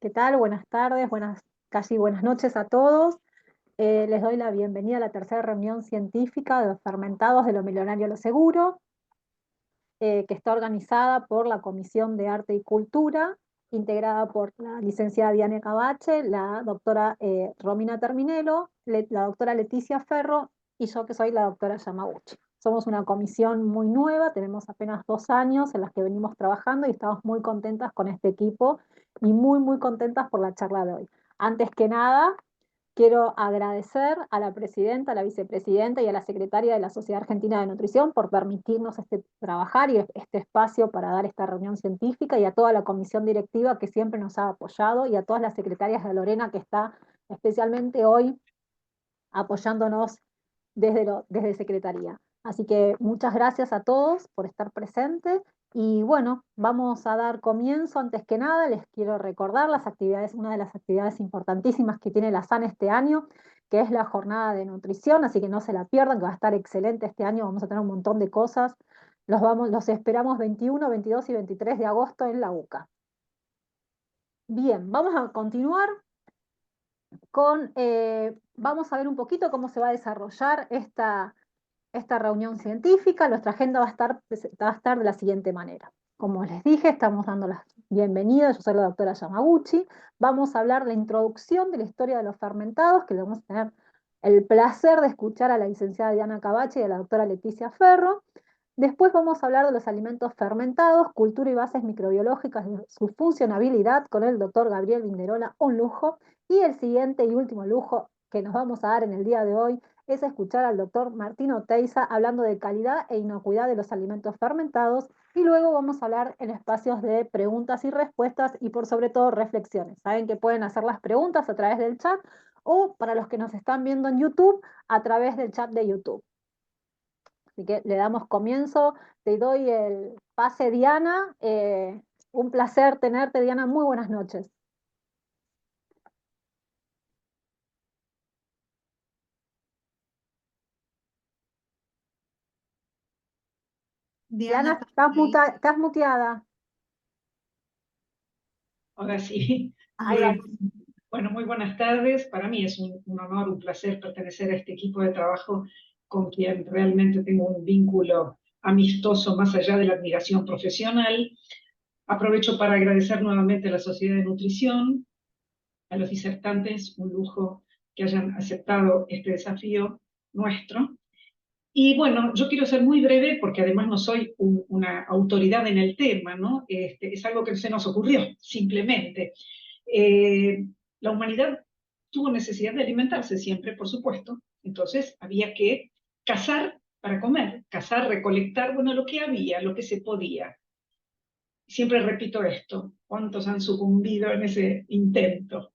¿Qué tal? Buenas tardes, casi buenas noches a todos. Les doy la bienvenida a la tercera reunión científica de los fermentados de lo milenario a lo seguro, que está organizada por la Comisión de Arte y Cultura, integrada por la licenciada Diana Cabache, la doctora Romina Terminelo, la doctora Leticia Ferro y yo que soy la doctora Yamaguchi. Somos una comisión muy nueva, tenemos apenas 2 años en las que venimos trabajando y estamos muy contentas con este equipo y muy contentas por la charla de hoy. Antes que nada, quiero agradecer a la presidenta, a la vicepresidenta y a la secretaria de la Sociedad Argentina de Nutrición por permitirnos trabajar y este espacio para dar esta reunión científica, y a toda la comisión directiva que siempre nos ha apoyado, y a todas las secretarias de Lorena que está especialmente hoy apoyándonos desde Secretaría. Así que muchas gracias a todos por estar presentes. Y bueno, vamos a dar comienzo. Antes que nada, les quiero recordar las actividades, una de las actividades importantísimas que tiene la SAN este año, que es la jornada de nutrición, así que no se la pierdan, que va a estar excelente este año, vamos a tener un montón de cosas. Los esperamos 21, 22 y 23 de agosto en la UCA. Bien, vamos a continuar vamos a ver un poquito cómo se va a desarrollar esta reunión científica. Nuestra agenda va a estar de la siguiente manera. Como les dije, estamos dando las bienvenidas. Yo soy la doctora Yamaguchi. Vamos a hablar de la introducción de la historia de los fermentados, que le vamos a tener el placer de escuchar a la licenciada Diana Cabache y a la doctora Leticia Ferro. Después vamos a hablar de los alimentos fermentados, cultura y bases microbiológicas de su funcionabilidad, con el doctor Gabriel Vinderola, un lujo. Y el siguiente y último lujo que nos vamos a dar en el día de hoy es escuchar al doctor Martino Teiza hablando de calidad e inocuidad de los alimentos fermentados, y luego vamos a hablar en espacios de preguntas y respuestas y por sobre todo reflexiones. Saben que pueden hacer las preguntas a través del chat, o para los que nos están viendo en YouTube, a través del chat de YouTube. Así que le damos comienzo. Te doy el pase, Diana. Un placer tenerte, Diana. Muy buenas noches. Diana, Diana, ¿estás ahí? estás muteada. Ahora sí. Ahí va. Bueno, muy buenas tardes. Para mí es un honor, un placer pertenecer a este equipo de trabajo con quien realmente tengo un vínculo amistoso más allá de la admiración profesional. Aprovecho para agradecer nuevamente a la Sociedad de Nutrición, a los disertantes, un lujo que hayan aceptado este desafío nuestro. Y bueno, yo quiero ser muy breve porque además no soy una autoridad en el tema, ¿no? Es algo que se nos ocurrió, simplemente. Eh, la humanidad tuvo necesidad de alimentarse siempre, por supuesto, entonces había que cazar para comer, cazar, recolectar, bueno, lo que había, lo que se podía. Siempre repito esto, ¿cuántos han sucumbido en ese intento?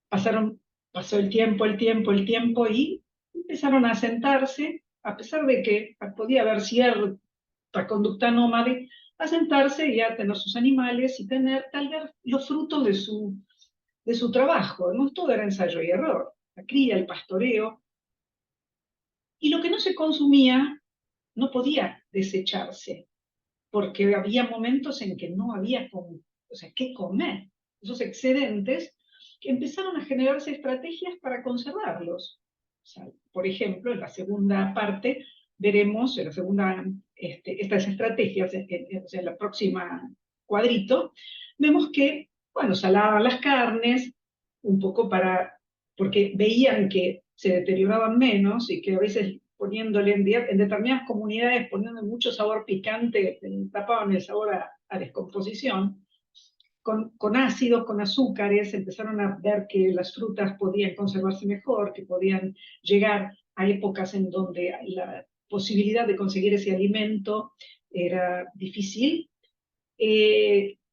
Pasó el tiempo y empezaron a sentarse, a pesar de que podía haber cierta conducta nómade, a sentarse y a tener sus animales y tener tal vez los frutos de su trabajo, ¿no? Todo era ensayo y error, la cría, el pastoreo, y lo que no se consumía no podía desecharse, porque había momentos en que no había qué comer. Esos excedentes que empezaron a generarse estrategias para conservarlos. O sea, por ejemplo, en la segunda parte veremos, en la segunda, estas estrategias, en la próxima cuadrito, vemos que, bueno, salaban las carnes, un poco porque veían que se deterioraban menos y que a veces poniéndole en determinadas comunidades, poniendo mucho sabor picante, tapaban el sabor a descomposición. Con ácidos, con azúcares, empezaron a ver que las frutas podían conservarse mejor, que podían llegar a épocas en donde la posibilidad de conseguir ese alimento era difícil.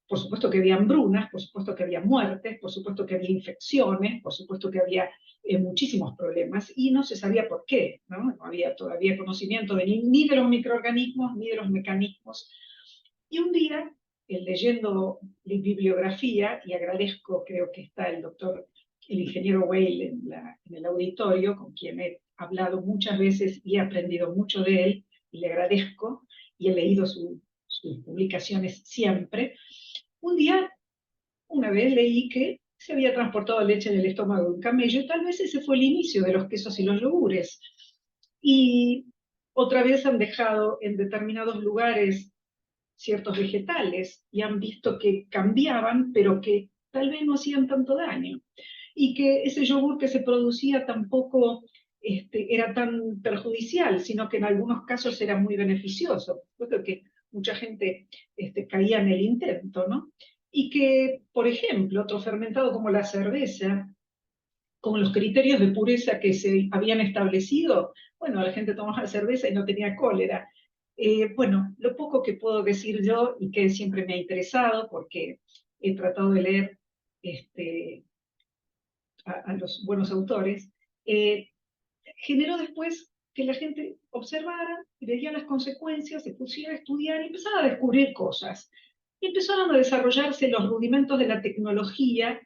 Por supuesto que había hambrunas, por supuesto que había muertes, por supuesto que había infecciones, por supuesto que había muchísimos problemas y no se sabía por qué, ¿no? No había todavía conocimiento ni de los microorganismos ni de los mecanismos. Y un día, leyendo bibliografía, y agradezco, creo que está el ingeniero Weil en el auditorio, con quien he hablado muchas veces y he aprendido mucho de él, y le agradezco, y he leído sus publicaciones siempre. Un día una vez leí que se había transportado leche en el estómago de un camello, y tal vez ese fue el inicio de los quesos y los yogures. Y otra vez han dejado en determinados lugares ciertos vegetales y han visto que cambiaban, pero que tal vez no hacían tanto daño. Y que ese yogur que se producía tampoco era tan perjudicial, sino que en algunos casos era muy beneficioso. Yo creo que mucha gente caía en el intento, ¿no? Y que, por ejemplo, otro fermentado como la cerveza, con los criterios de pureza que se habían establecido, bueno, la gente tomaba cerveza y no tenía cólera. Bueno, lo poco que puedo decir yo y que siempre me ha interesado, porque he tratado de leer a los buenos autores, eh, generó después que la gente observara, veía las consecuencias, se pusiera a estudiar y empezaba a descubrir cosas. Y empezaron a desarrollarse los rudimentos de la tecnología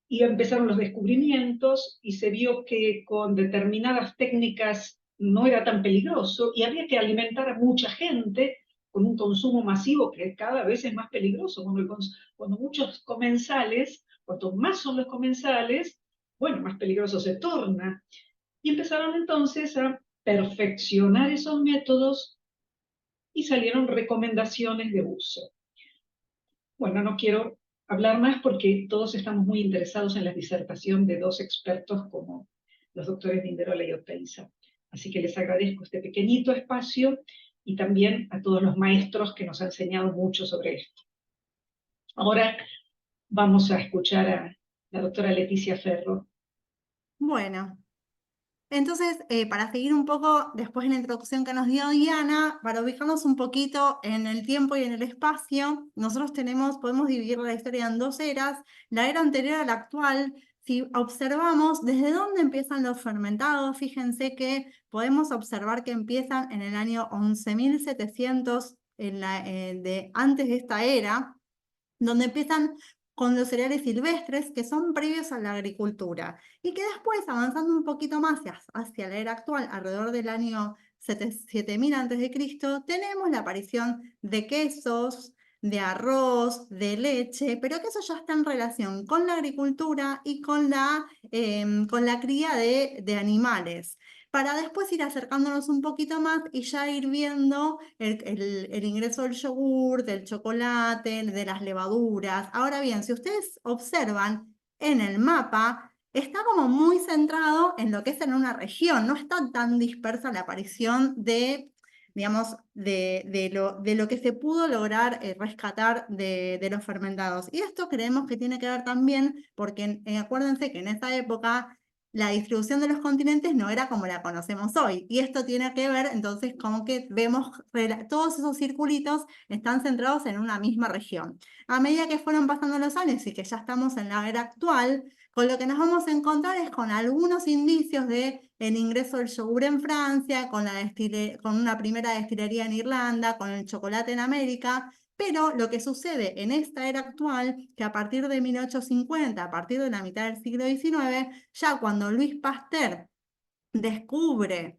y empezaron los descubrimientos y se vio que con determinadas técnicas no era tan peligroso y había que alimentar a mucha gente con un consumo masivo que cada vez es más peligroso. Cuando muchos comensales, cuanto más son los comensales, bueno, más peligroso se torna. Y empezaron entonces a perfeccionar esos métodos y salieron recomendaciones de uso. Bueno, no quiero hablar más porque todos estamos muy interesados en la disertación de dos expertos como los doctores Minderola y Oteiza. Así que les agradezco este pequeñito espacio y también a todos los maestros que nos han enseñado mucho sobre esto. Ahora vamos a escuchar a la doctora Leticia Ferro. Bueno, entonces, para seguir un poco después en la introducción que nos dio Diana, para ubicarnos un poquito en el tiempo y en el espacio, nosotros podemos dividir la historia en dos eras, la era anterior a la actual. Si observamos desde dónde empiezan los fermentados, fíjense que podemos observar que empiezan en el año 11.700 antes de esta era, donde empiezan con los cereales silvestres que son previos a la agricultura y que después, avanzando un poquito más hacia la era actual, alrededor del año 7000 a.C., tenemos la aparición de quesos, de arroz, de leche, pero que eso ya está en relación con la agricultura y con la cría de animales, para después ir acercándonos un poquito más y ya ir viendo el ingreso del yogur, del chocolate, de las levaduras. Ahora bien, si ustedes observan en el mapa, está como muy centrado en lo que es en una región, no está tan dispersa la aparición digamos, de lo que se pudo lograr rescatar de los fermentados. Y esto creemos que tiene que ver también porque acuérdense que en esa época la distribución de los continentes no era como la conocemos hoy. Y esto tiene que ver, entonces, como que vemos todos esos circulitos están centrados en una misma región. A medida que fueron pasando los años y que ya estamos en la era actual, con lo que nos vamos a encontrar es con algunos indicios de el ingreso del yogur en Francia, con una primera destilería en Irlanda, con el chocolate en América. Pero lo que sucede en esta era actual, que a partir de 1850, a partir de la mitad del siglo XIX, ya cuando Louis Pasteur descubre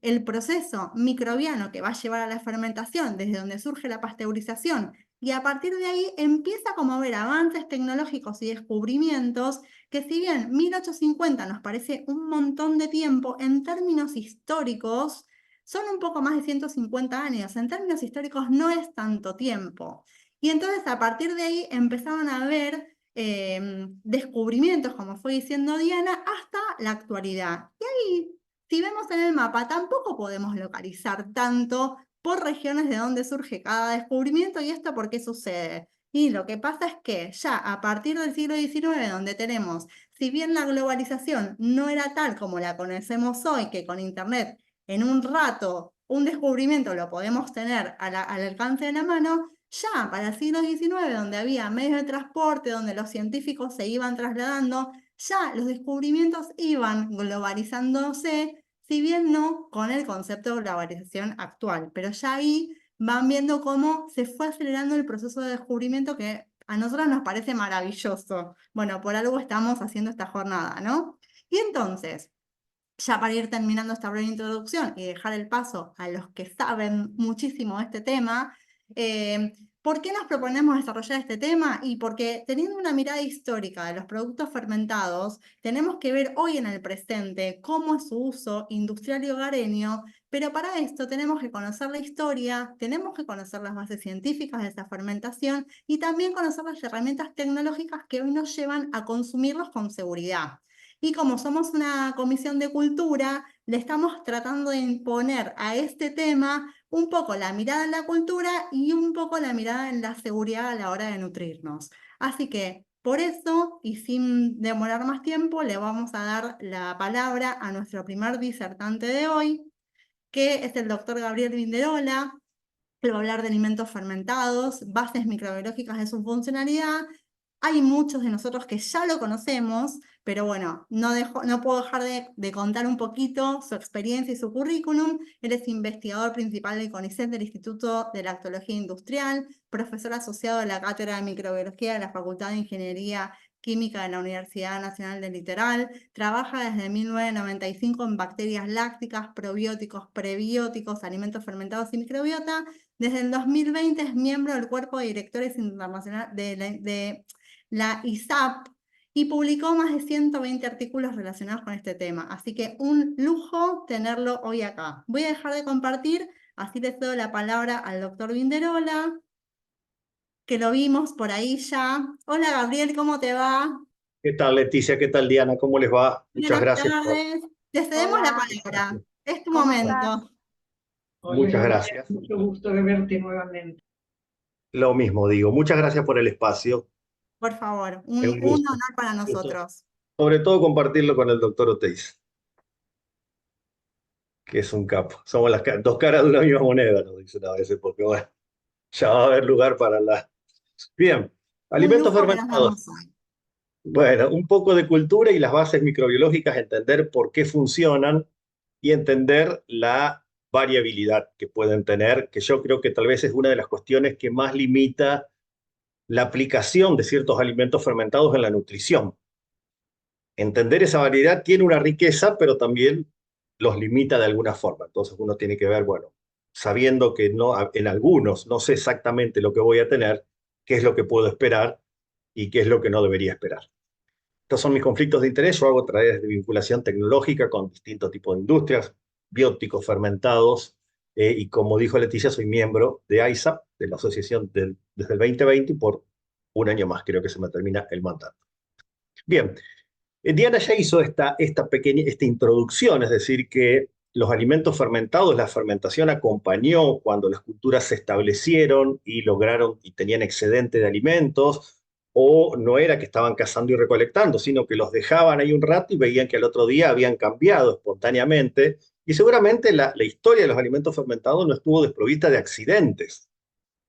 el proceso microbiano que va a llevar a la fermentación, desde donde surge la pasteurización, y a partir de ahí empieza como a haber avances tecnológicos y descubrimientos que, si bien 1850 nos parece un montón de tiempo, en términos históricos son un poco más de 150 años, en términos históricos no es tanto tiempo. Y entonces a partir de ahí empezaron a haber descubrimientos, como fue diciendo Diana, hasta la actualidad. Y ahí, si vemos en el mapa, tampoco podemos localizar tanto por regiones de donde surge cada descubrimiento. ¿Y esto por qué sucede? Y lo que pasa es que ya a partir del siglo XIX, donde tenemos, si bien la globalización no era tal como la conocemos hoy, que con Internet en un rato un descubrimiento lo podemos tener al alcance de la mano, ya para el siglo XIX, donde había medios de transporte, donde los científicos se iban trasladando, ya los descubrimientos iban globalizándose, si bien no con el concepto de globalización actual, pero ya ahí van viendo cómo se fue acelerando el proceso de descubrimiento que a nosotros nos parece maravilloso. Bueno, por algo estamos haciendo esta jornada, ¿no? Y entonces, ya para ir terminando esta breve introducción y dejar el paso a los que saben muchísimo de este tema, ¿Por qué nos proponemos desarrollar este tema? Y porque teniendo una mirada histórica de los productos fermentados, tenemos que ver hoy en el presente cómo es su uso industrial y hogareño, pero para esto tenemos que conocer la historia, tenemos que conocer las bases científicas de esa fermentación y también conocer las herramientas tecnológicas que hoy nos llevan a consumirlos con seguridad. Y como somos una comisión de cultura, le estamos tratando de imponer a este tema un poco la mirada en la cultura y un poco la mirada en la seguridad a la hora de nutrirnos. Así que, por eso, y sin demorar más tiempo, le vamos a dar la palabra a nuestro primer disertante de hoy, que es el doctor Gabriel Vinderola, que va a hablar de alimentos fermentados, bases microbiológicas de su funcionalidad. Hay muchos de nosotros que ya lo conocemos, pero bueno, no puedo dejar de contar un poquito su experiencia y su currículum. Él es investigador principal del CONICET del Instituto de Lactología Industrial, profesor asociado de la Cátedra de Microbiología de la Facultad de Ingeniería Química de la Universidad Nacional del Litoral, trabaja desde 1995 en bacterias lácticas, probióticos, prebióticos, alimentos fermentados y microbiota. Desde el 2020 es miembro del Cuerpo de Directores Internacional de la ISAP y publicó más de 120 artículos relacionados con este tema. Así que un lujo tenerlo hoy acá. Voy a dejar de compartir, así les doy la palabra al doctor Vinderola, que lo vimos por ahí ya. Hola Gabriel, ¿cómo te va? ¿Qué tal, Leticia? ¿Qué tal, Diana? ¿Cómo les va? Muchas Buenas gracias por... tardes. Te cedemos la Hola, palabra. Es tu ¿cómo estás? momento. Hola, Muchas Gabriel, gracias. mucho gusto de verte nuevamente. Lo mismo digo. Muchas gracias por el espacio. Por favor, Es un un gusto. honor para nosotros. Sobre todo compartirlo con el doctor Oteiz, que es un capo. Somos las dos caras de una misma moneda, nos dicen a veces, porque bueno, ya va a haber lugar para la... Bien, Un alimentos lujo que nos fermentados. damos hoy. Bueno, un poco de cultura y las bases microbiológicas, entender por qué funcionan y entender la variabilidad que pueden tener, que yo creo que tal vez es una de las cuestiones que más limita la aplicación de ciertos alimentos fermentados en la nutrición. Entender esa variedad tiene una riqueza, pero también los limita de alguna forma. Entonces uno tiene que ver, bueno, sabiendo que no, en algunos no sé exactamente lo que voy a tener, qué es lo que puedo esperar y qué es lo que no debería esperar. Estos son mis conflictos de interés. Yo hago través de vinculación tecnológica con distintos tipos de industrias, bióticos, fermentados, y como dijo Leticia, soy miembro de ISAP, de la asociación desde el 2020 y por un año más creo que se me termina el mandato. Bien, Diana ya hizo esta introducción, es decir, que los alimentos fermentados, la fermentación acompañó cuando las culturas se establecieron y lograron y tenían excedente de alimentos, o no era que estaban cazando y recolectando, sino que los dejaban ahí un rato y veían que al otro día habían cambiado espontáneamente. Y seguramente la historia de los alimentos fermentados no estuvo desprovista de accidentes.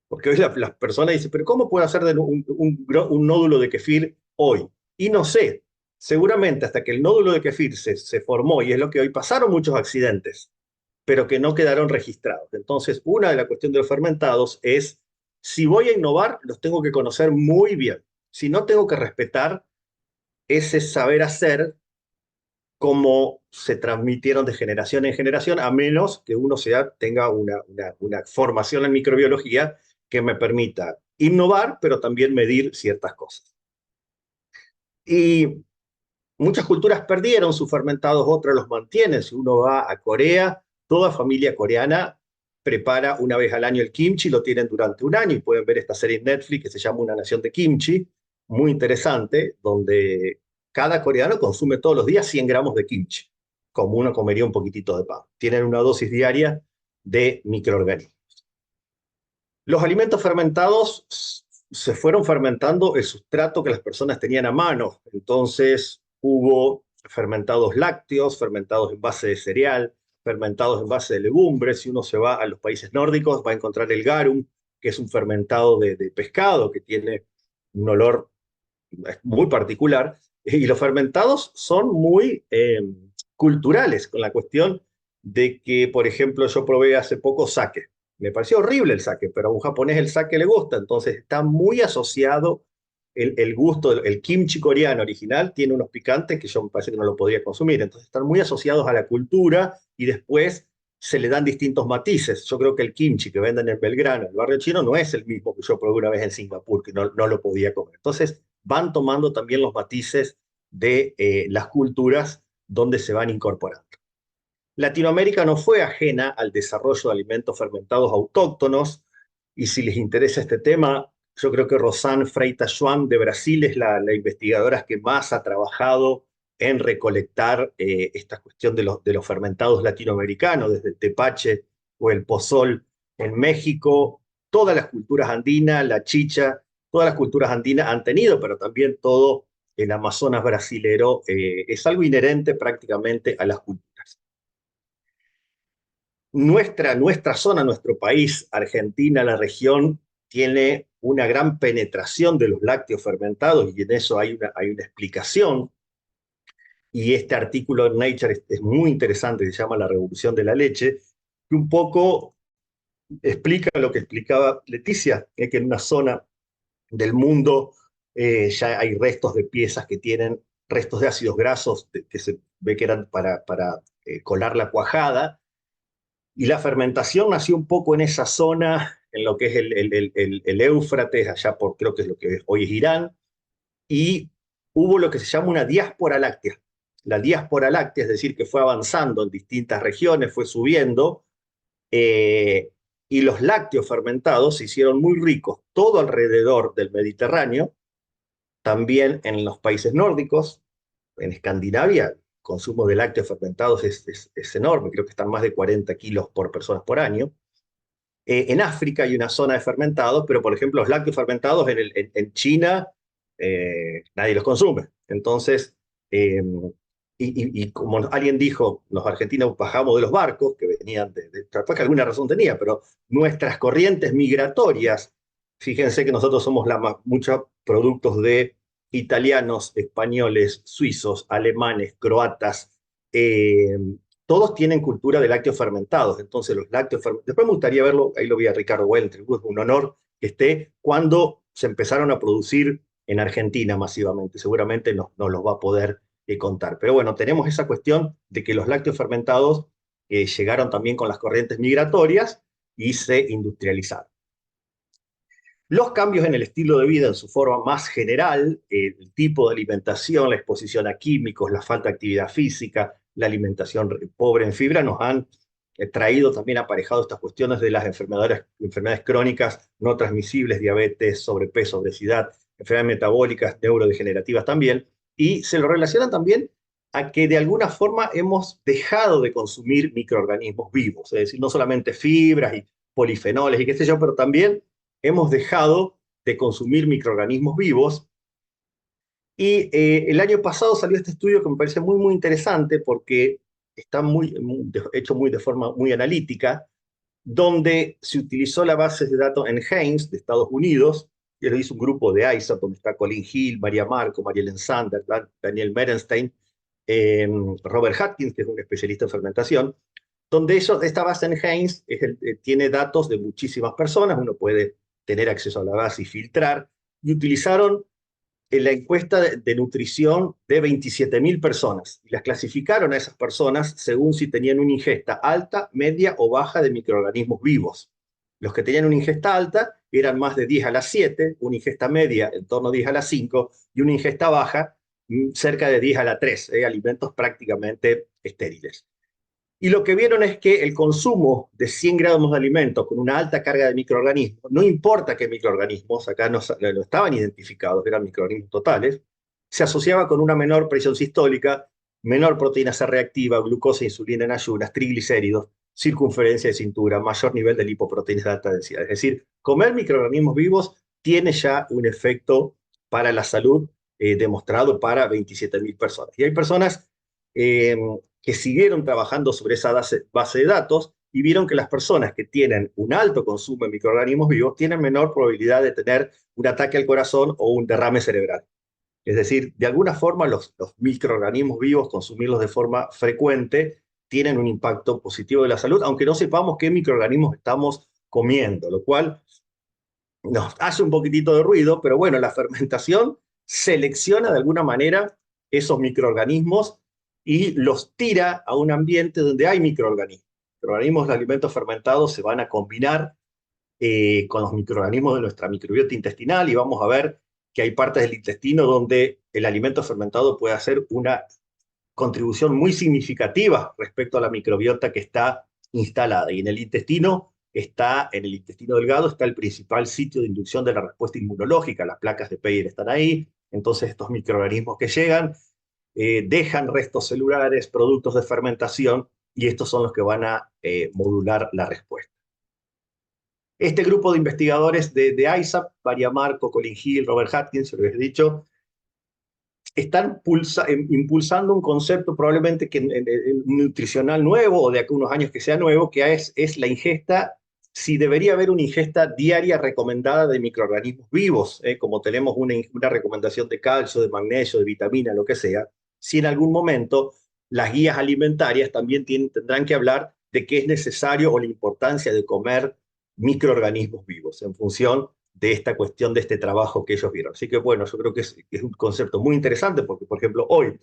Porque hoy las personas dicen, pero ¿cómo puedo hacer un nódulo de kefir hoy? Y no sé, seguramente hasta que el nódulo de kefir se formó, y es lo que hoy pasaron muchos accidentes, pero que no quedaron registrados. Entonces, una de las cuestiones de los fermentados es, si voy a innovar, los tengo que conocer muy bien. Si no, tengo que respetar ese saber hacer como se transmitieron de generación en generación, a menos que uno tenga una formación en microbiología que me permita innovar, pero también medir ciertas cosas. Y muchas culturas perdieron sus fermentados, otras los mantienen. Si uno va a Corea, toda familia coreana prepara una vez al año el kimchi, lo tienen durante un año y pueden ver esta serie en Netflix que se llama Una Nación de Kimchi, muy interesante, donde cada coreano consume todos los días 100 gramos de kimchi, como uno comería un poquitito de pan. Tienen una dosis diaria de microorganismos. Los alimentos fermentados se fueron fermentando el sustrato que las personas tenían a mano. Entonces hubo fermentados lácteos, fermentados en base de cereal, fermentados en base de legumbres. Si uno se va a los países nórdicos, va a encontrar el garum, que es un fermentado de pescado que tiene un olor muy particular. Y los fermentados son muy culturales, con la cuestión de que, por ejemplo, yo probé hace poco sake. Me pareció horrible el sake, pero a un japonés el sake le gusta, entonces está muy asociado el gusto, el kimchi coreano original tiene unos picantes que yo me parece que no lo podría consumir, entonces están muy asociados a la cultura y después se le dan distintos matices. Yo creo que el kimchi que venden en Belgrano, en el barrio chino, no es el mismo que yo probé una vez en Singapur, que no lo podía comer. Entonces van tomando también los matices de las culturas donde se van incorporando. Latinoamérica no fue ajena al desarrollo de alimentos fermentados autóctonos, y si les interesa este tema, yo creo que Rosane Freitas-Schwann de Brasil es la investigadora que más ha trabajado en recolectar esta cuestión de los fermentados latinoamericanos, desde el tepache o el pozol en México. Todas las culturas andinas, la chicha, todas las culturas andinas han tenido, pero también todo el Amazonas brasilero es algo inherente prácticamente a las culturas. Nuestra zona, nuestro país, Argentina, la región, tiene una gran penetración de los lácteos fermentados, y en eso hay una explicación. Y este artículo en Nature es muy interesante, se llama La Revolución de la Leche, que un poco explica lo que explicaba Leticia, que en una zona del mundo ya hay restos de piezas que tienen restos de ácidos grasos que se ve que eran para colar la cuajada, y la fermentación nació un poco en esa zona, en lo que es el Éufrates, allá por creo que es lo que hoy es Irán, y hubo lo que se llama una diáspora láctea. La diáspora láctea, es decir, que fue avanzando en distintas regiones, fue subiendo, y los lácteos fermentados se hicieron muy ricos todo alrededor del Mediterráneo, también en los países nórdicos, en Escandinavia. El consumo de lácteos fermentados es enorme, creo que están más de 40 kilos por persona por año. En África hay una zona de fermentados, pero por ejemplo los lácteos fermentados en China nadie los consume. Entonces, y como alguien dijo, los argentinos bajamos de los barcos, que venían capaz que alguna razón tenía, pero nuestras corrientes migratorias, fíjense que nosotros somos muchos productos de italianos, españoles, suizos, alemanes, croatas, todos tienen cultura de lácteos fermentados. Entonces los lácteos fermentados, después me gustaría verlo, ahí lo vi a Ricardo Welter, es un honor que esté cuando se empezaron a producir en Argentina masivamente, seguramente nos los va a poder contar. Pero bueno, tenemos esa cuestión de que los lácteos fermentados llegaron también con las corrientes migratorias y se industrializaron. Los cambios en el estilo de vida en su forma más general, el tipo de alimentación, la exposición a químicos, la falta de actividad física, la alimentación pobre en fibra, nos han traído también aparejado estas cuestiones de las enfermedades crónicas no transmisibles, diabetes, sobrepeso, obesidad, enfermedades metabólicas, neurodegenerativas también, y se lo relacionan también a que de alguna forma hemos dejado de consumir microorganismos vivos, es decir, no solamente fibras y polifenoles y qué sé yo, pero también hemos dejado de consumir microorganismos vivos. Y el año pasado salió este estudio que me parece muy, muy interesante porque está hecho de forma muy analítica, donde se utilizó la base de datos NHANES de Estados Unidos, y lo hizo un grupo de ISAP, donde está Colin Hill, María Marco, Marielen Sander, Daniel Merenstein, Robert Atkins, que es un especialista en fermentación, donde esta base NHANES tiene datos de muchísimas personas, uno puede tener acceso a la base y filtrar, y utilizaron la encuesta de nutrición de 27.000 personas, y las clasificaron a esas personas según si tenían una ingesta alta, media o baja de microorganismos vivos. Los que tenían una ingesta alta eran más de 10 a la 7, una ingesta media en torno a 10 a la 5, y una ingesta baja cerca de 10 a la 3, alimentos prácticamente estériles. Y lo que vieron es que el consumo de 100 gramos de alimento con una alta carga de microorganismos, no importa qué microorganismos, acá no estaban identificados, eran microorganismos totales, se asociaba con una menor presión sistólica, menor proteína C reactiva, glucosa e insulina en ayunas, triglicéridos, circunferencia de cintura, mayor nivel de lipoproteínas de alta densidad. Es decir, comer microorganismos vivos tiene ya un efecto para la salud demostrado para 27.000 personas. Y hay personas que siguieron trabajando sobre esa base de datos y vieron que las personas que tienen un alto consumo de microorganismos vivos tienen menor probabilidad de tener un ataque al corazón o un derrame cerebral. Es decir, de alguna forma los microorganismos vivos, consumirlos de forma frecuente, tienen un impacto positivo de la salud, aunque no sepamos qué microorganismos estamos comiendo, lo cual nos hace un poquitito de ruido, pero bueno, la fermentación selecciona de alguna manera esos microorganismos y los tira a un ambiente donde hay microorganismos. microorganismos de los alimentos fermentados se van a combinar con los microorganismos de nuestra microbiota intestinal y vamos a ver que hay partes del intestino donde el alimento fermentado puede hacer una contribución muy significativa respecto a la microbiota que está instalada. Y en el intestino delgado, está el principal sitio de inducción de la respuesta inmunológica. Las placas de Peyer están ahí. Entonces estos microorganismos que llegan dejan restos celulares, productos de fermentación, y estos son los que van a modular la respuesta. Este grupo de investigadores de ISAP, Maria Marco, Colin Hill, Robert Atkins, se lo he dicho, están impulsando un concepto probablemente nutricional nuevo, o de aquí a unos años que sea nuevo, que es la ingesta, si debería haber una ingesta diaria recomendada de microorganismos vivos, como tenemos una recomendación de calcio, de magnesio, de vitamina, lo que sea, si en algún momento las guías alimentarias también tendrán que hablar de qué es necesario o la importancia de comer microorganismos vivos en función de esta cuestión, de este trabajo que ellos vieron. Así que bueno, yo creo que es un concepto muy interesante porque, por ejemplo, hoy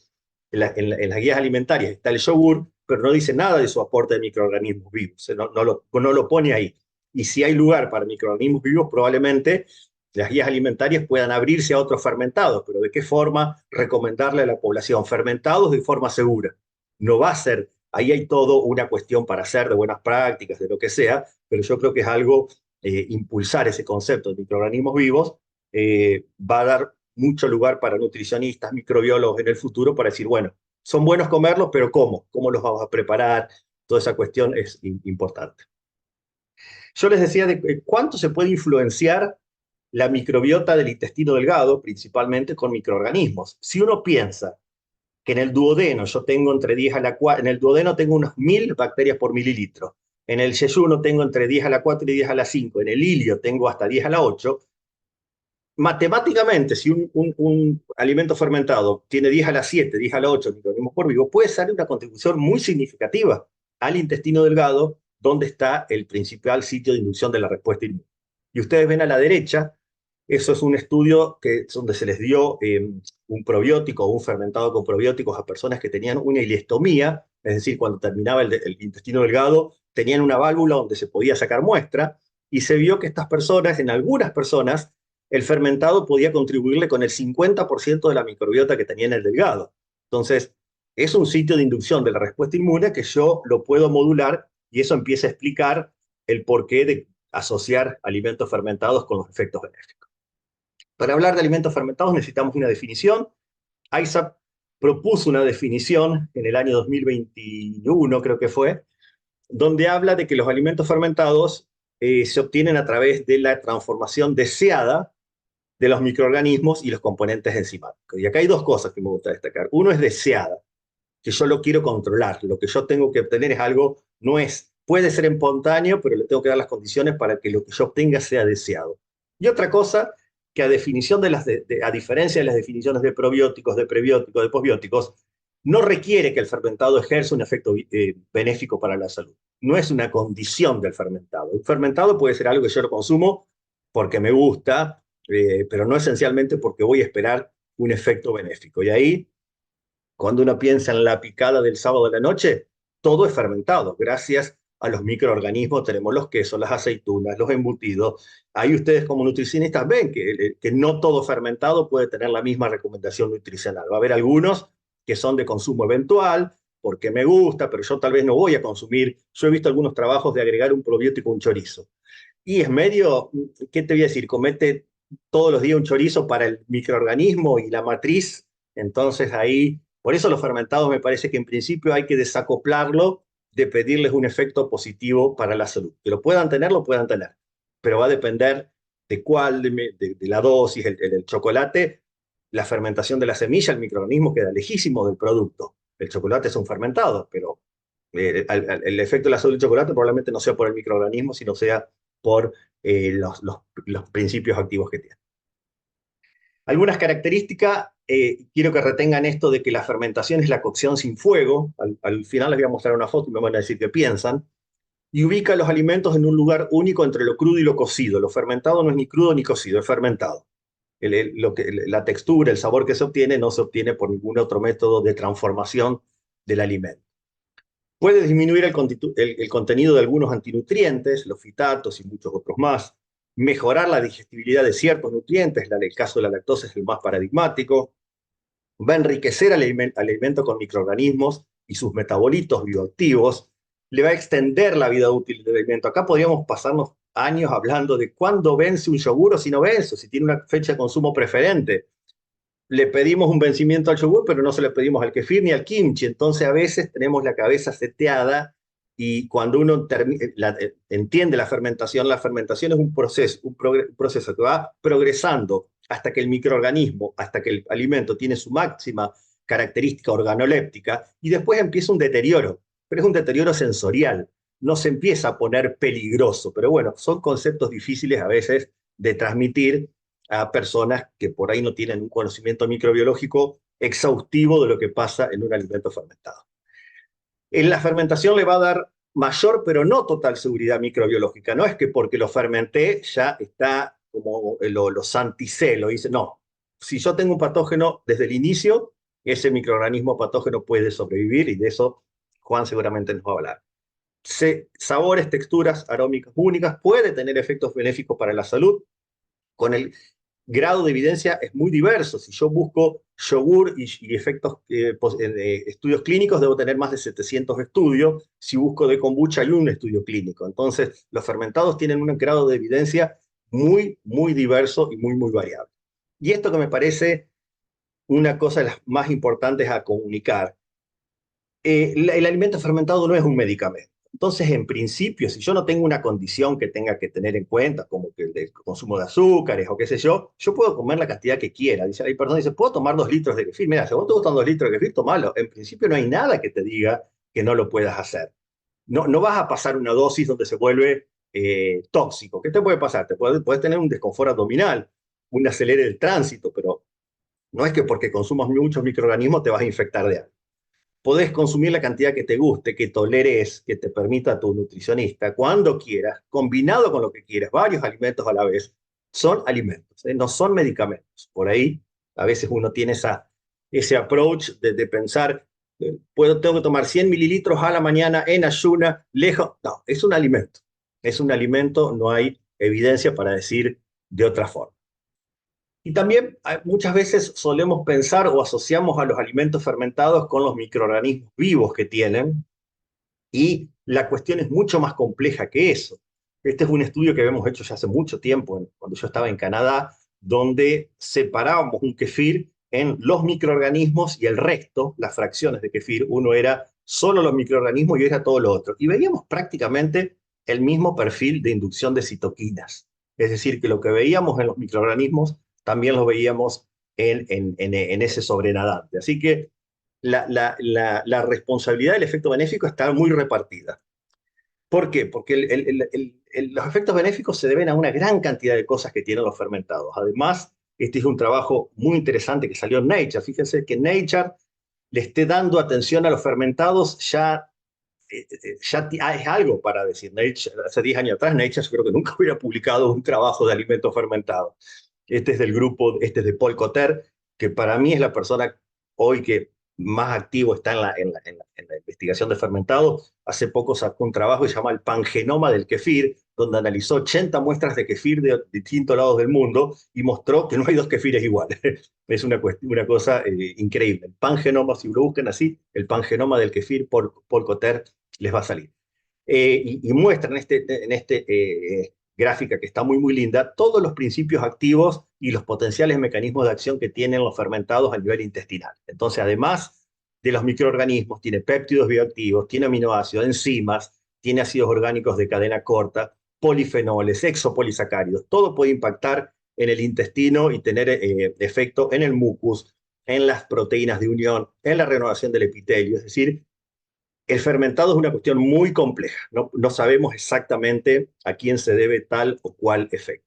en las guías alimentarias está el yogur, pero no dice nada de su aporte de microorganismos vivos, no lo pone ahí. Y si hay lugar para microorganismos vivos, probablemente las guías alimentarias puedan abrirse a otros fermentados, pero ¿de qué forma recomendarle a la población? Fermentados de forma segura. No va a ser, ahí hay todo una cuestión para hacer de buenas prácticas, de lo que sea, pero yo creo que es algo, impulsar ese concepto de microorganismos vivos, va a dar mucho lugar para nutricionistas, microbiólogos en el futuro para decir, bueno, son buenos comerlos, pero ¿cómo? ¿Cómo los vamos a preparar? Toda esa cuestión es importante. Yo les decía de cuánto se puede influenciar la microbiota del intestino delgado, principalmente con microorganismos. Si uno piensa que en el duodeno yo tengo entre 10 a la 4, en el duodeno tengo unos 1000 bacterias por mililitro, en el yeyuno tengo entre 10 a la 4 y 10 a la 5, en el ilio tengo hasta 10 a la 8, matemáticamente, si un alimento fermentado tiene 10 a la 7, 10 a la 8 microorganismos por vivo, puede ser una contribución muy significativa al intestino delgado, donde está el principal sitio de inducción de la respuesta inmune. Y ustedes ven a la derecha, eso es un estudio donde se les dio un probiótico o un fermentado con probióticos a personas que tenían una ileostomía, es decir, cuando terminaba el intestino delgado, tenían una válvula donde se podía sacar muestra, y se vio que estas personas, en algunas personas, el fermentado podía contribuirle con el 50% de la microbiota que tenía en el delgado. Entonces, es un sitio de inducción de la respuesta inmune que yo lo puedo modular, y eso empieza a explicar el porqué de asociar alimentos fermentados con los efectos benéficos. Para hablar de alimentos fermentados necesitamos una definición. ISAP propuso una definición en el año 2021, creo que fue, donde habla de que los alimentos fermentados se obtienen a través de la transformación deseada de los microorganismos y los componentes enzimáticos. Y acá hay dos cosas que me gusta destacar. Uno es deseada, que yo lo quiero controlar. Lo que yo tengo que obtener es algo, puede ser espontáneo, pero le tengo que dar las condiciones para que lo que yo obtenga sea deseado. Y otra cosa, que a diferencia de las definiciones de probióticos, de prebióticos, de posbióticos, no requiere que el fermentado ejerza un efecto benéfico para la salud. No es una condición del fermentado. Un fermentado puede ser algo que yo lo consumo porque me gusta, pero no esencialmente porque voy a esperar un efecto benéfico. Y ahí, cuando uno piensa en la picada del sábado de la noche, todo es fermentado. Gracias a los microorganismos tenemos los quesos, las aceitunas, los embutidos. Ahí ustedes como nutricionistas ven que no todo fermentado puede tener la misma recomendación nutricional. Va a haber algunos que son de consumo eventual, porque me gusta, pero yo tal vez no voy a consumir. Yo he visto algunos trabajos de agregar un probiótico a un chorizo. Y es medio, ¿qué te voy a decir? Comete todos los días un chorizo para el microorganismo y la matriz. Entonces ahí, por eso los fermentados me parece que en principio hay que desacoplarlo de pedirles un efecto positivo para la salud. Que lo puedan tener, pero va a depender de cuál, de la dosis. El chocolate, la fermentación de la semilla, el microorganismo queda lejísimo del producto. El chocolate es un fermentado, pero el efecto de la salud del chocolate probablemente no sea por el microorganismo, sino sea por los principios activos que tiene. Algunas características, quiero que retengan esto de que la fermentación es la cocción sin fuego. Al final les voy a mostrar una foto y me van a decir qué piensan. Y ubica los alimentos en un lugar único entre lo crudo y lo cocido. Lo fermentado no es ni crudo ni cocido, es fermentado. La textura, el sabor que se obtiene no se obtiene por ningún otro método de transformación del alimento. Puede disminuir el contenido de algunos antinutrientes, los fitatos y muchos otros más. Mejorar la digestibilidad de ciertos nutrientes, el caso de la lactosa es el más paradigmático. Va a enriquecer al alimento con microorganismos y sus metabolitos bioactivos. Le va a extender la vida útil del alimento. Acá podríamos pasarnos años hablando de cuándo vence un yogur o si no vence, si tiene una fecha de consumo preferente. Le pedimos un vencimiento al yogur, pero no se le pedimos al kefir ni al kimchi. Entonces a veces tenemos la cabeza seteada y cuando uno entiende la fermentación es un proceso que va progresando hasta que el microorganismo, hasta que el alimento tiene su máxima característica organoléptica y después empieza un deterioro, pero es un deterioro sensorial. No se empieza a poner peligroso, pero bueno, son conceptos difíciles a veces de transmitir a personas que por ahí no tienen un conocimiento microbiológico exhaustivo de lo que pasa en un alimento fermentado. En la fermentación le va a dar mayor, pero no total seguridad microbiológica. No es que porque lo fermenté ya está como lo santicé, lo dice. No, si yo tengo un patógeno desde el inicio, ese microorganismo patógeno puede sobrevivir y de eso Juan seguramente nos va a hablar. Sabores, texturas arómicas únicas, puede tener efectos benéficos para la salud. Con el grado de evidencia es muy diverso. Si yo busco yogur y efectos, estudios clínicos, debo tener más de 700 estudios. Si busco de kombucha, hay un estudio clínico. Entonces, los fermentados tienen un grado de evidencia muy, muy diverso y muy, muy variable. Y esto que me parece una cosa de las más importantes a comunicar. El alimento fermentado no es un medicamento. Entonces, en principio, si yo no tengo una condición que tenga que tener en cuenta, como que el consumo de azúcares o qué sé yo puedo comer la cantidad que quiera. Hay personas que dicen, ¿puedo tomar 2 litros de kefir? Mira, si vos te gustan 2 litros de kefir, tomalo. En principio no hay nada que te diga que no lo puedas hacer. No vas a pasar una dosis donde se vuelve tóxico. ¿Qué te puede pasar? Puedes tener un desconfort abdominal, un acelere del tránsito, pero no es que porque consumas muchos microorganismos te vas a infectar de algo. Podés consumir la cantidad que te guste, que toleres, que te permita tu nutricionista, cuando quieras, combinado con lo que quieras, varios alimentos a la vez. Son alimentos, no son medicamentos. Por ahí a veces uno tiene ese approach de pensar, tengo que tomar 100 mililitros a la mañana en ayuna, lejos. No, es un alimento. Es un alimento, no hay evidencia para decir de otra forma. Y también muchas veces solemos pensar o asociamos a los alimentos fermentados con los microorganismos vivos que tienen, y la cuestión es mucho más compleja que eso. Este es un estudio que habíamos hecho ya hace mucho tiempo, cuando yo estaba en Canadá, donde separábamos un kefir en los microorganismos y el resto, las fracciones de kefir. Uno era solo los microorganismos y era todo lo otro. Y veíamos prácticamente el mismo perfil de inducción de citoquinas. Es decir, que lo que veíamos en los microorganismos también lo veíamos en ese sobrenadante. Así que la responsabilidad del efecto benéfico está muy repartida. ¿Por qué? Porque los efectos benéficos se deben a una gran cantidad de cosas que tienen los fermentados. Además, este es un trabajo muy interesante que salió en Nature. Fíjense que Nature le esté dando atención a los fermentados ya es algo para decir. Nature, hace 10 años atrás, Nature yo creo que nunca hubiera publicado un trabajo de alimentos fermentados. Este es del grupo, este es de Paul Cotter, que para mí es la persona hoy que más activo está en la investigación de fermentados. Hace poco sacó un trabajo que se llama El Pangenoma del Kefir, donde analizó 80 muestras de kefir de distintos lados del mundo y mostró que no hay 2 kefires iguales. Es una cosa increíble. El pangenoma, si lo buscan así, el pangenoma del kefir por Paul Cotter, les va a salir. Y muestran en este gráfica que está muy, muy linda, todos los principios activos y los potenciales mecanismos de acción que tienen los fermentados a nivel intestinal. Entonces, además de los microorganismos, tiene péptidos bioactivos, tiene aminoácidos, enzimas, tiene ácidos orgánicos de cadena corta, polifenoles, exopolisacáridos. Todo puede impactar en el intestino y tener efecto en el mucus, en las proteínas de unión, en la renovación del epitelio. Es decir, el fermentado es una cuestión muy compleja. No sabemos exactamente a quién se debe tal o cual efecto.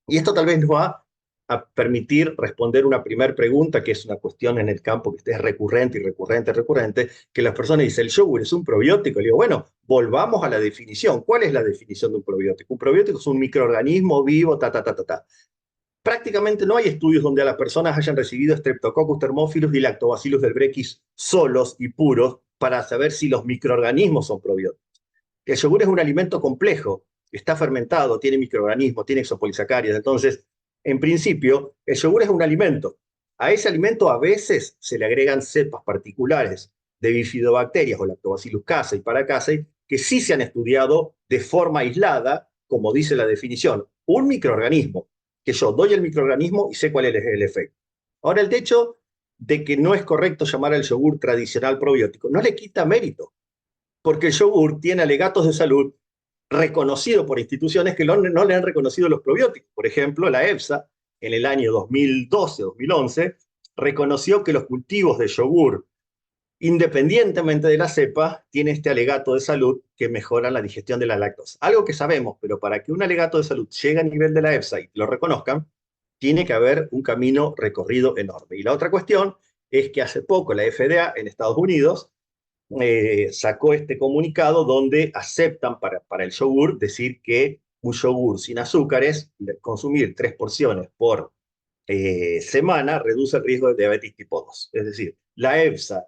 Y esto tal vez nos va a permitir responder una primera pregunta, que es una cuestión en el campo que esté recurrente y recurrente, que las personas dicen, el yogur es un probiótico. Le digo, bueno, volvamos a la definición. ¿Cuál es la definición de un probiótico? Un probiótico es un microorganismo vivo, Prácticamente no hay estudios donde a las personas hayan recibido Streptococcus thermophilus y Lactobacillus delbrueckis solos y puros para saber si los microorganismos son probióticos. El yogur es un alimento complejo, está fermentado, tiene microorganismos, tiene exopolisacáridos. Entonces, en principio, el yogur es un alimento. A ese alimento a veces se le agregan cepas particulares de bifidobacterias o lactobacillus casei y paracasei que sí se han estudiado de forma aislada, como dice la definición, un microorganismo, que yo doy el microorganismo y sé cuál es el efecto. Ahora, el hecho de que no es correcto llamar al yogur tradicional probiótico no le quita mérito, porque el yogur tiene alegatos de salud reconocidos por instituciones que no le han reconocido los probióticos. Por ejemplo, la EFSA, en el año 2012-2011, reconoció que los cultivos de yogur, independientemente de la cepa, tiene este alegato de salud que mejora la digestión de la lactosa. Algo que sabemos, pero para que un alegato de salud llegue a nivel de la EFSA y lo reconozcan, tiene que haber un camino recorrido enorme. Y la otra cuestión es que hace poco la FDA en Estados Unidos sacó este comunicado donde aceptan para el yogur decir que un yogur sin azúcares, consumir 3 porciones por semana, reduce el riesgo de diabetes tipo 2. Es decir, la EFSA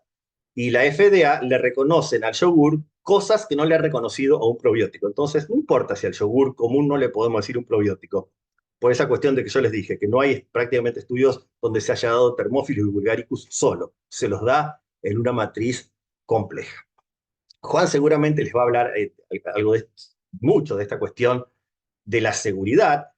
y la FDA le reconocen al yogur cosas que no le ha reconocido a un probiótico. Entonces, no importa si al yogur común no le podemos decir un probiótico, por esa cuestión de que yo les dije, que no hay prácticamente estudios donde se haya dado Thermophilus y Bulgaricus solo. Se los da en una matriz compleja. Juan seguramente les va a hablar mucho de esta cuestión de la seguridad,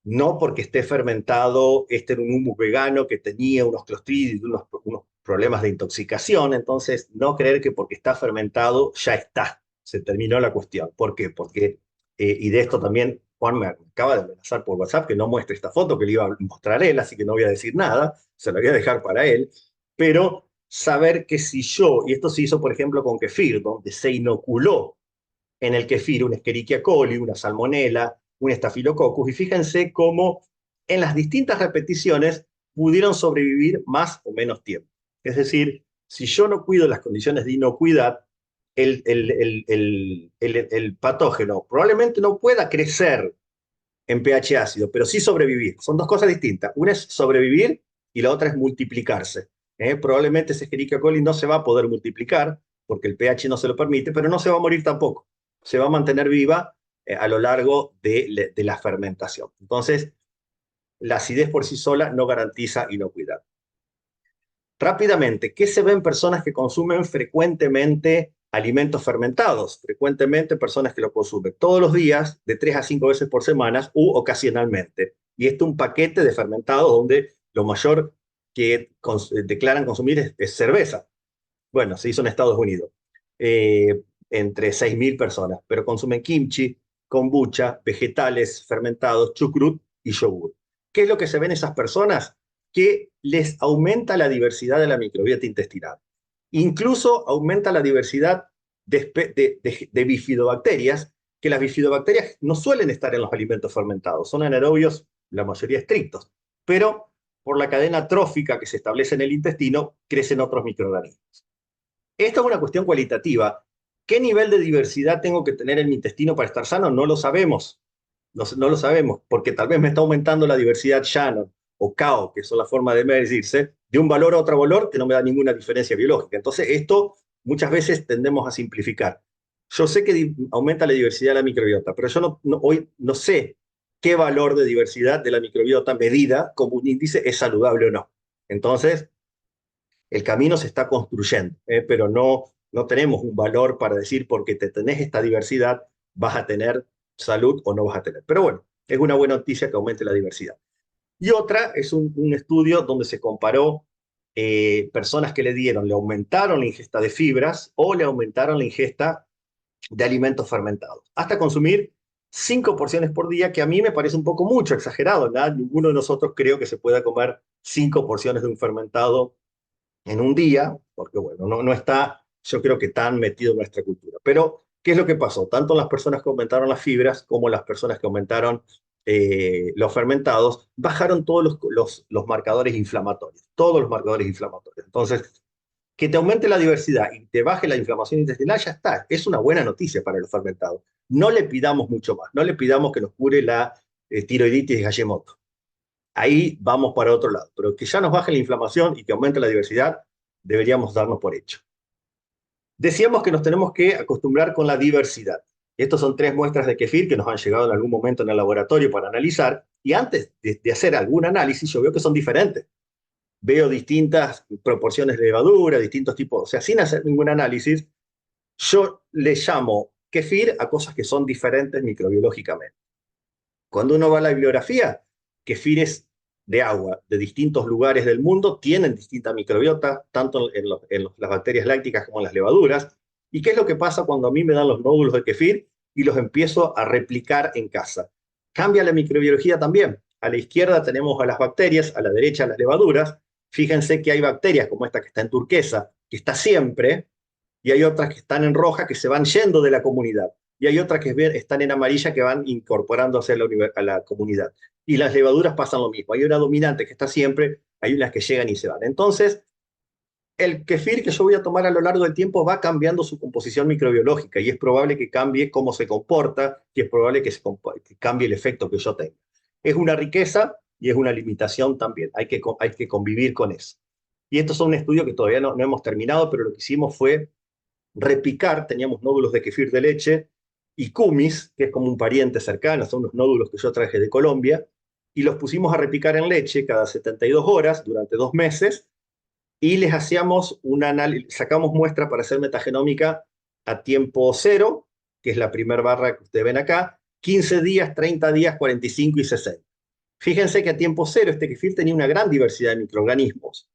no porque esté fermentado, en un humus vegano que tenía unos clostridios, unos problemas de intoxicación, entonces no creer que porque está fermentado ya está, se terminó la cuestión. ¿Por qué? Porque, y de esto también Juan me acaba de amenazar por WhatsApp que no muestre esta foto que le iba a mostrar él, así que no voy a decir nada, se la voy a dejar para él, pero saber que si yo, y esto se hizo por ejemplo con kefir, donde se inoculó en el kefir una Escherichia coli, una salmonela, un estafilococcus, y fíjense cómo en las distintas repeticiones pudieron sobrevivir más o menos tiempo. Es decir, si yo no cuido las condiciones de inocuidad, el patógeno probablemente no pueda crecer en pH ácido, pero sí sobrevivir. Son dos cosas distintas. Una es sobrevivir y la otra es multiplicarse. Probablemente ese Escherichia coli no se va a poder multiplicar porque el pH no se lo permite, pero no se va a morir tampoco. Se va a mantener viva a lo largo de la fermentación. Entonces, la acidez por sí sola no garantiza inocuidad. Rápidamente, ¿qué se ve en personas que consumen frecuentemente alimentos fermentados? Frecuentemente personas que lo consumen todos los días, de 3 a 5 veces por semana u ocasionalmente. Y esto es un paquete de fermentados donde lo mayor que declaran consumir es cerveza. Bueno, se hizo en Estados Unidos. Entre 6.000 personas, pero consumen kimchi, kombucha, vegetales fermentados, chucrut y yogur. ¿Qué es lo que se ve en esas personas? Que les aumenta la diversidad de la microbiota intestinal. Incluso aumenta la diversidad de bifidobacterias, que las bifidobacterias no suelen estar en los alimentos fermentados, son anaerobios, la mayoría estrictos, pero por la cadena trófica que se establece en el intestino, crecen otros microorganismos. Esto es una cuestión cualitativa. ¿Qué nivel de diversidad tengo que tener en mi intestino para estar sano? No lo sabemos. No lo sabemos, porque tal vez me está aumentando la diversidad Shannon o Kao, que son la forma de medirse, de un valor a otro valor que no me da ninguna diferencia biológica. Entonces, esto muchas veces tendemos a simplificar. Yo sé que aumenta la diversidad de la microbiota, pero yo hoy no sé qué valor de diversidad de la microbiota medida como un índice es saludable o no. Entonces, el camino se está construyendo, pero no tenemos un valor para decir porque te tenés esta diversidad vas a tener salud o no vas a tener. Pero bueno, es una buena noticia que aumente la diversidad. Y otra es un estudio donde se comparó personas que le aumentaron la ingesta de fibras o le aumentaron la ingesta de alimentos fermentados, hasta consumir 5 porciones por día, que a mí me parece un poco mucho, exagerado, ¿verdad? Ninguno de nosotros creo que se pueda comer 5 porciones de un fermentado en un día, porque bueno, no está, yo creo que tan metido en nuestra cultura. Pero, ¿qué es lo que pasó? Tanto las personas que aumentaron las fibras como las personas que aumentaron los fermentados, bajaron todos los marcadores inflamatorios, todos los marcadores inflamatorios. Entonces, que te aumente la diversidad y te baje la inflamación intestinal, ya está. Es una buena noticia para los fermentados. No le pidamos mucho más, no le pidamos que nos cure la tiroiditis de Hashimoto. Ahí vamos para otro lado. Pero que ya nos baje la inflamación y que aumente la diversidad, deberíamos darnos por hecho. Decíamos que nos tenemos que acostumbrar con la diversidad. Estos son 3 muestras de kefir que nos han llegado en algún momento en el laboratorio para analizar, y antes de hacer algún análisis yo veo que son diferentes. Veo distintas proporciones de levadura, distintos tipos, o sea, sin hacer ningún análisis, yo le llamo kefir a cosas que son diferentes microbiológicamente. Cuando uno va a la bibliografía, kefires de agua de distintos lugares del mundo tienen distinta microbiota, tanto en las bacterias lácticas como en las levaduras. ¿Y qué es lo que pasa cuando a mí me dan los nódulos de kefir y los empiezo a replicar en casa? Cambia la microbiología también. A la izquierda tenemos a las bacterias, a la derecha a las levaduras. Fíjense que hay bacterias como esta que está en turquesa, que está siempre, y hay otras que están en roja que se van yendo de la comunidad. Y hay otras que están en amarilla que van incorporándose a la comunidad. Y las levaduras pasan lo mismo. Hay una dominante que está siempre, hay unas que llegan y se van. Entonces, el kefir que yo voy a tomar a lo largo del tiempo va cambiando su composición microbiológica y es probable que cambie cómo se comporta y es probable que cambie el efecto que yo tenga. Es una riqueza y es una limitación también. Hay que convivir con eso. Y estos son un estudio que todavía no hemos terminado, pero lo que hicimos fue repicar, teníamos nódulos de kefir de leche y kumis, que es como un pariente cercano, son unos nódulos que yo traje de Colombia, y los pusimos a repicar en leche cada 72 horas durante 2 meses, y les hacíamos un análisis, sacamos muestra para hacer metagenómica a tiempo cero, que es la primera barra que ustedes ven acá, 15 días, 30 días, 45 y 60. Fíjense que a tiempo cero este kefir tenía una gran diversidad de microorganismos,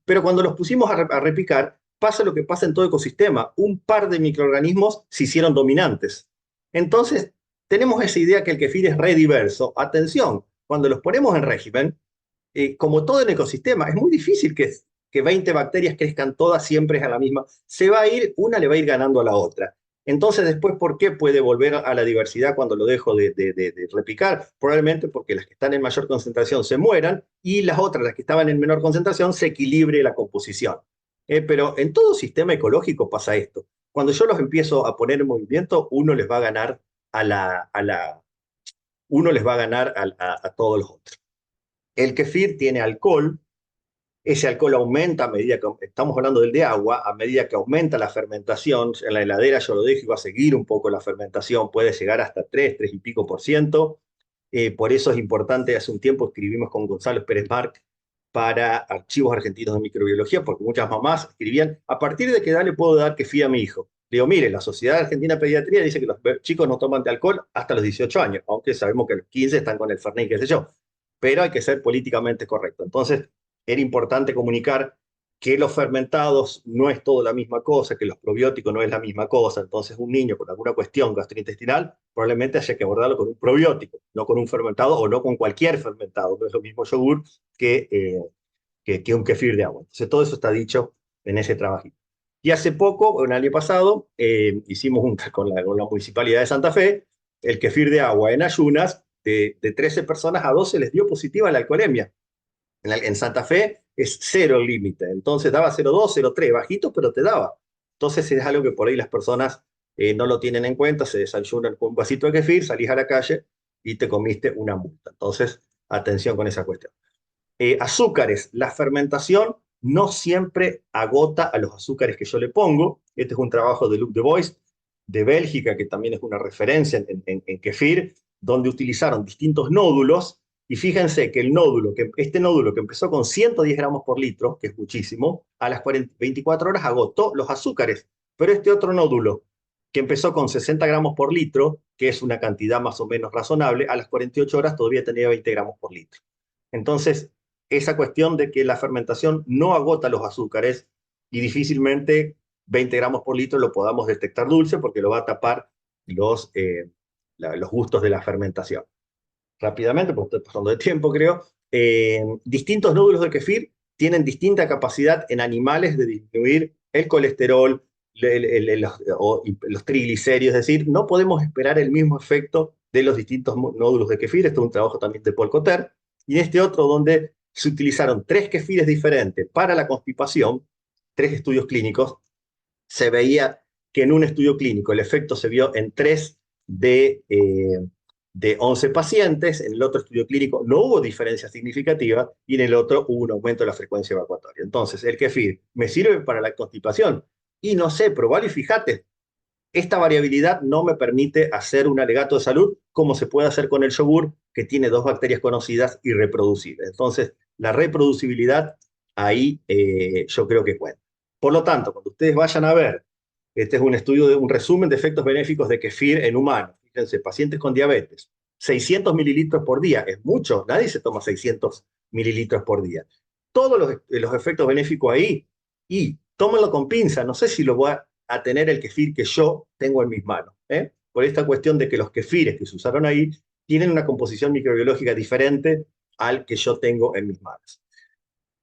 pero cuando los pusimos a repicar, pasa lo que pasa en todo ecosistema, un par de microorganismos se hicieron dominantes. Entonces, tenemos esa idea que el kefir es rediverso. Atención, cuando los ponemos en régimen, como todo en ecosistema, es muy difícil que 20 bacterias crezcan todas siempre a la misma. Se va a ir, una le va a ir ganando a la otra. Entonces, después, ¿por qué puede volver a la diversidad cuando lo dejo de replicar? Probablemente porque las que están en mayor concentración se mueran y las otras, las que estaban en menor concentración, se equilibre la composición. Pero en todo sistema ecológico pasa esto. Cuando yo los empiezo a poner en movimiento, uno les va a ganar uno les va a ganar a todos los otros. El kefir tiene alcohol. Ese alcohol aumenta a medida que, estamos hablando del de agua, a medida que aumenta la fermentación. En la heladera yo lo dejo y va a seguir un poco la fermentación, puede llegar hasta 3 y pico %. Por eso es importante, hace un tiempo escribimos con Gonzalo Pérez Marc para Archivos Argentinos de Microbiología, porque muchas mamás escribían, ¿a partir de qué edad le puedo dar kefir a mi hijo? Le digo, mire, la Sociedad Argentina de Pediatría dice que los chicos no toman de alcohol hasta los 18 años, aunque sabemos que a los 15 están con el Fernet, qué sé yo, pero hay que ser políticamente correcto. Entonces, era importante comunicar que los fermentados no es todo la misma cosa, que los probióticos no es la misma cosa. Entonces, un niño con alguna cuestión gastrointestinal probablemente haya que abordarlo con un probiótico, no con un fermentado o no con cualquier fermentado. No es lo mismo yogur que un kefir de agua. Entonces, todo eso está dicho en ese trabajito. Y hace poco, el año pasado, hicimos con la Municipalidad de Santa Fe, el kefir de agua en ayunas, de 13 personas a 12 les dio positiva la alcoholemia. En Santa Fe es 0 el límite, entonces daba 0,2, 0,3, bajito, pero te daba. Entonces es algo que por ahí las personas no lo tienen en cuenta, se desayunan con un vasito de kefir, salís a la calle y te comiste una multa. Entonces, atención con esa cuestión. Azúcares, la fermentación no siempre agota a los azúcares que yo le pongo. Este es un trabajo de Luc de Bois, de Bélgica, que también es una referencia en kefir, donde utilizaron distintos nódulos. Y fíjense que este nódulo que empezó con 110 gramos por litro, que es muchísimo, a las 24 horas agotó los azúcares. Pero este otro nódulo, que empezó con 60 gramos por litro, que es una cantidad más o menos razonable, a las 48 horas todavía tenía 20 gramos por litro. Entonces, esa cuestión de que la fermentación no agota los azúcares y difícilmente 20 gramos por litro lo podamos detectar dulce porque lo va a tapar los gustos de la fermentación. Rápidamente, porque estoy pasando de tiempo, creo, distintos nódulos de kefir tienen distinta capacidad en animales de disminuir el colesterol, los triglicéridos, es decir, no podemos esperar el mismo efecto de los distintos nódulos de kefir. Esto es un trabajo también de Paul Cotter, y en este otro donde se utilizaron 3 kefires diferentes para la constipación, 3 estudios clínicos, se veía que en un estudio clínico el efecto se vio en 3 de 11 pacientes, en el otro estudio clínico no hubo diferencia significativa y en el otro hubo un aumento de la frecuencia evacuatoria. Entonces, el kefir me sirve para la constipación. Y no sé, probalo y fíjate, esta variabilidad no me permite hacer un alegato de salud como se puede hacer con el yogur, que tiene 2 bacterias conocidas y reproducibles. Entonces, la reproducibilidad ahí yo creo que cuenta. Por lo tanto, cuando ustedes vayan a ver, este es un estudio de un resumen de efectos benéficos de kefir en humanos. Fíjense, pacientes con diabetes, 600 mililitros por día, es mucho, nadie se toma 600 mililitros por día. Todos los efectos benéficos ahí, y tómenlo con pinza, no sé si lo voy a tener el kefir que yo tengo en mis manos, ¿eh? Por esta cuestión de que los kefires que se usaron ahí tienen una composición microbiológica diferente al que yo tengo en mis manos.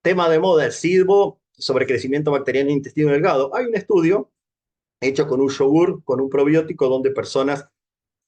Tema de moda, el SIDBO, sobre crecimiento bacteriano en intestino delgado. Hay un estudio hecho con un yogur, con un probiótico, donde personas,